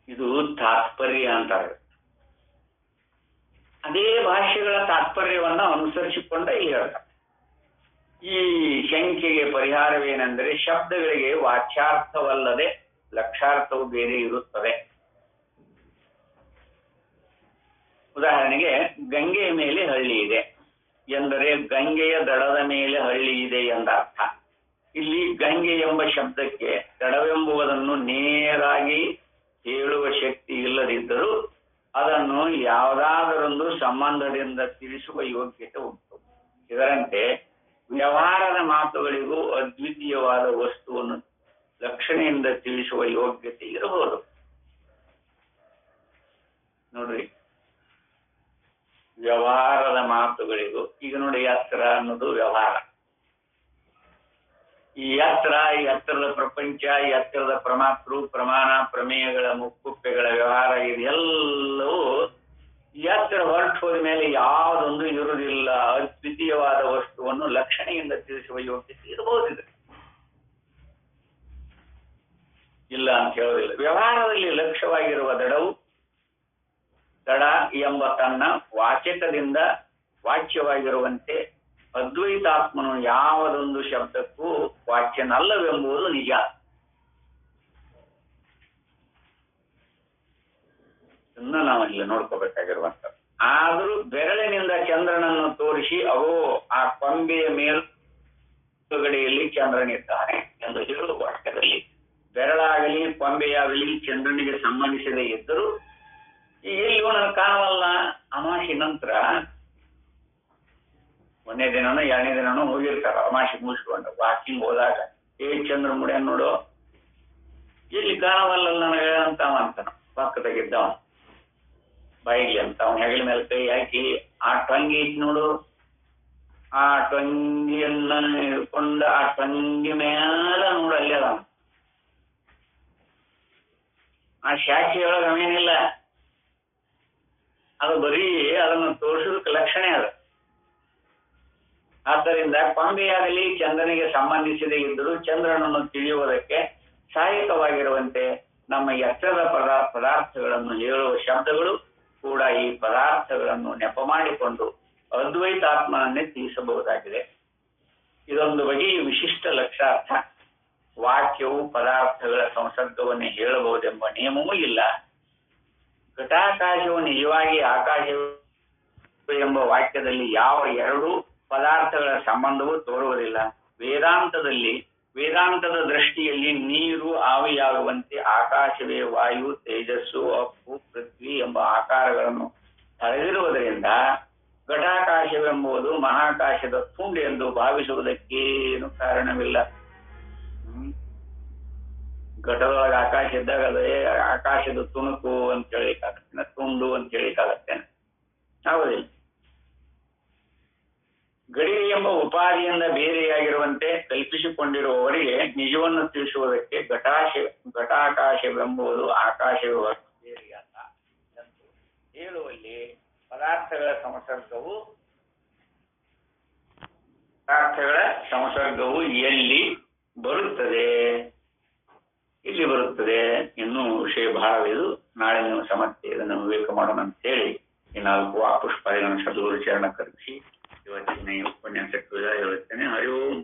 ಇದು ತಾತ್ಪರ್ಯ ಅಂತಾರೆ. ಅದೇ ಭಾಷೆಗಳ ತಾತ್ಪರ್ಯವನ್ನ ಅನುಸರಿಸಿಕೊಂಡ ಇಲ್ಲಿ ಹೇಳ್ತಾರೆ. ಈ ಶಂಕೆಗೆ ಪರಿಹಾರವೇನೆಂದರೆ, ಶಬ್ದಗಳಿಗೆ ವಾಚ್ಯಾರ್ಥವಲ್ಲದೆ ಲಕ್ಷಾರ್ಥವು ಬೇರೆ ಇರುತ್ತದೆ. ಉದಾಹರಣೆಗೆ, ಗಂಗೆಯ ಮೇಲೆ ಹಳ್ಳಿ ಇದೆ ಎಂದರೆ ಗಂಗೆಯ ದಡದ ಮೇಲೆ ಹಳ್ಳಿ ಇದೆ ಎಂದರ್ಥ. ಇಲ್ಲಿ ಗಂಗೆ ಎಂಬ ಶಬ್ದಕ್ಕೆ ದಡವೆಂಬುದನ್ನು ನೇರಾಗಿ ಹೇಳುವ ಶಕ್ತಿ ಇಲ್ಲದಿದ್ದರೂ ಅದನ್ನು ಯಾವುದಾದರೊಂದು ಸಂಬಂಧದಿಂದ ತಿಳಿಸುವ ಯೋಗ್ಯತೆ ಉಂಟು. ಇದರಂತೆ ವ್ಯವಹಾರದ ಮಾತುಗಳಿಗೂ ಅದ್ವಿತೀಯವಾದ ವಸ್ತುವನ್ನು ಲಕ್ಷಣೆಯಿಂದ ತಿಳಿಸುವ ಯೋಗ್ಯತೆ ಇರಬಹುದು. ನೋಡ್ರಿ, ವ್ಯವಹಾರದ ಮಾತುಗಳಿಗೂ, ಈಗ ನೋಡಿ ಎತ್ತರ ಅನ್ನೋದು ವ್ಯವಹಾರ. ಈ ಎತ್ತರದ ಪ್ರಪಂಚ, ಎತ್ತರದ ಪ್ರಮಾತೃ, ಪ್ರಮಾಣ, ಪ್ರಮೇಯಗಳ ಮುಕ್ಕುಪ್ಪೆಗಳ ವ್ಯವಹಾರ, ಇದೆಲ್ಲವೂ ಎತ್ತರ ಹೊರಟು ಹೋದ ಮೇಲೆ ಯಾವುದೊಂದು ಇರುವುದಿಲ್ಲ. ಅದ್ವಿತೀಯವಾದ ವಸ್ತುವನ್ನು ಲಕ್ಷಣೆಯಿಂದ ತಿಳಿಸುವ ಯೋಗ್ಯತೆ ಇರಬಹುದಿದೆ, ಇಲ್ಲ ಅಂತ ಹೇಳೋದಿಲ್ಲ. ವ್ಯವಹಾರದಲ್ಲಿ ಲಕ್ಷ್ಯವಾಗಿರುವ ದಡ ಎಂಬ ತನ್ನ ವಾಚಕದಿಂದ ವಾಚ್ಯವಾಗಿರುವಂತೆ ಅದ್ವೈತಾತ್ಮನು ಯಾವುದೊಂದು ಶಬ್ದಕ್ಕೂ ವಾಚ್ಯನಲ್ಲವೆಂಬುದು ನಿಜ. ಇದನ್ನ ನಾವಿಲ್ಲಿ ನೋಡ್ಕೋಬೇಕಾಗಿರುವಂತ. ಆದರೂ ಬೆರಳಿನಿಂದ ಚಂದ್ರನನ್ನು ತೋರಿಸಿ ಅವೋ ಆ ಕೊಂಬೆಯ ಮೇಲುಗಡೆಯಲ್ಲಿ ಚಂದ್ರನಿದ್ದಾನೆ ಎಂದು ಹೇಳುವ ವಾಕ್ಯದಲ್ಲಿ ಬೆರಳಾಗಲಿ ಕೊಂಬೆಯಾಗಲಿ ಚಂದ್ರನಿಗೆ ಸಂಬಂಧಿಸದೇ ಇದ್ದರೂ ಇಲ್ಲಿ ಇವನ ಕಾಣವಲ್ಲ. ಅಮಾವಾಸ್ಯೆ ನಂತರ ಒಂದನೇ ದಿನನೋ ಎರಡನೇ ದಿನನೋ ಹೋಗಿರ್ತಾರ, ಅಮಾವಾಸ್ಯೆ ಮುಗಿಸ್ಕೊಂಡು ವಾಕಿಂಗ್ ಹೋದಾಗ, ಚಂದ್ರ ಮುಡಿಯ ನೋಡು, ಇಲ್ಲಿ ಕಾಣವಲ್ಲ ನನಗೆ ಅಂತ ಅಂತಾನ. ಪಕ್ಕದಾಗಿದ್ದವ ಬಾಯಿಲಿ ಅಂತ ಅವನ ಹೆಗಲ ಮೇಲೆ ಕೈ ಹಾಕಿ, ಆ ಟೊಂಗಿ ಐತಿ ನೋಡು, ಆ ಟೊಂಗಿಯನ್ನ ಹಿಡ್ಕೊಂಡ ಆ ಟೊಂಗಿ ಮೇಲೆ ನೋಡು, ಅಲ್ಲಿ ಅದ. ಆ ಶಾಖೆಯೊಳಗೆ ಅವೇನಿಲ್ಲ, ಅದು ಬರೀ ಅದನ್ನು ತೋರಿಸೋದಕ್ಕೆ ಲಕ್ಷಣೆ ಅದ. ಆದ್ದರಿಂದ ಕೊಂಬೆಯಾಗಲಿ ಚಂದ್ರನಿಗೆ ಸಂಬಂಧಿಸದೇ ಇದ್ದರೂ ಚಂದ್ರನನ್ನು ತಿಳಿಯುವುದಕ್ಕೆ ಸಹಾಯಕವಾಗಿರುವಂತೆ ನಮ್ಮ ಎತ್ತರದ ಪದಾರ್ಥಗಳನ್ನು ಹೇಳುವ ಶಬ್ದಗಳು ಕೂಡ ಈ ಪದಾರ್ಥಗಳನ್ನು ನೆಪ ಮಾಡಿಕೊಂಡು ಅದ್ವೈತಾತ್ಮನನ್ನೇ ತಿಳಿಸಬಹುದಾಗಿದೆ. ಇದೊಂದು ಬಗೆಯ ವಿಶಿಷ್ಟ ಲಕ್ಷಾರ್ಥ. ವಾಕ್ಯವು ಪದಾರ್ಥಗಳ ಸಂಸರ್ಗವನ್ನೇ ಹೇಳಬಹುದೆಂಬ ನಿಯಮವೂ ಇಲ್ಲ. ಘಟಾಕಾಶವು ನಿಜವಾಗಿ ಆಕಾಶವು ಎಂಬ ವಾಕ್ಯದಲ್ಲಿ ಯಾವ ಎರಡೂ ಪದಾರ್ಥಗಳ ಸಂಬಂಧವೂ ತೋರುವುದಿಲ್ಲ. ವೇದಾಂತದ ದೃಷ್ಟಿಯಲ್ಲಿ ನೀರು ಆವಿಯಾಗುವಂತೆ ಆಕಾಶವೇ ವಾಯು, ತೇಜಸ್ಸು, ಅಪ್ಪು, ಪೃಥ್ವಿ ಎಂಬ ಆಕಾರಗಳನ್ನು ತಳೆದಿರುವುದರಿಂದ ಘಟಾಕಾಶವೆಂಬುದು ಮಹಾಕಾಶದ ತುಂಡು ಎಂದು ಭಾವಿಸುವುದಕ್ಕೇನು ಕಾರಣವಿಲ್ಲ. ಘಟದೊಳಗೆ ಆಕಾಶ ಇದ್ದಾಗ ಅದೇ ಆಕಾಶದ ತುಣುಕು ಅಂತ ಹೇಳಿಕಾಗತ್ತೇನೆ, ತುಂಡು ಅಂತ ಹೇಳಿಕಾಗತ್ತೇನೆ, ಆಗುದಿಲ್ಲ. ಗಡಿಗೆ ಎಂಬ ಉಪಾಧಿಯಿಂದ ಬೇರೆಯಾಗಿರುವಂತೆ ಕಲ್ಪಿಸಿಕೊಂಡಿರುವವರಿಗೆ ನಿಜವನ್ನು ತಿಳಿಸುವುದಕ್ಕೆ ಘಟಾಕಾಶವೆಂಬುದು ಆಕಾಶವೇ ಬೇರೆಯಲ್ಲ ಎಂದು ಹೇಳುವಲ್ಲಿ ಪದಾರ್ಥಗಳ ಸಂಸರ್ಗವು ಎಲ್ಲಿ ಬರುತ್ತದೆ? ಇಲ್ಲಿ ಬರುತ್ತದೆ. ಇನ್ನೂ ವಿಷಯ ಬಹಳವಿದು. ನಾಳೆ ನೀವು ಸಮಸ್ಯೆ ಇದನ್ನು ವಿವೇಕ ಮಾಡೋಣ ಅಂತ ಹೇಳಿ ಈ 4 ಪುಷ್ಪಾದಿಗಳನ್ನು ಸದ್ಗುರು ಚರಣ ಕರ್ಪಿಸಿ ಇವತ್ತಿನ ಉಪನ್ಯಾಸಕ್ಕೆ ವಿದಾಯ ಹೇಳುತ್ತೇನೆ. ಹರಿ ಓಂ.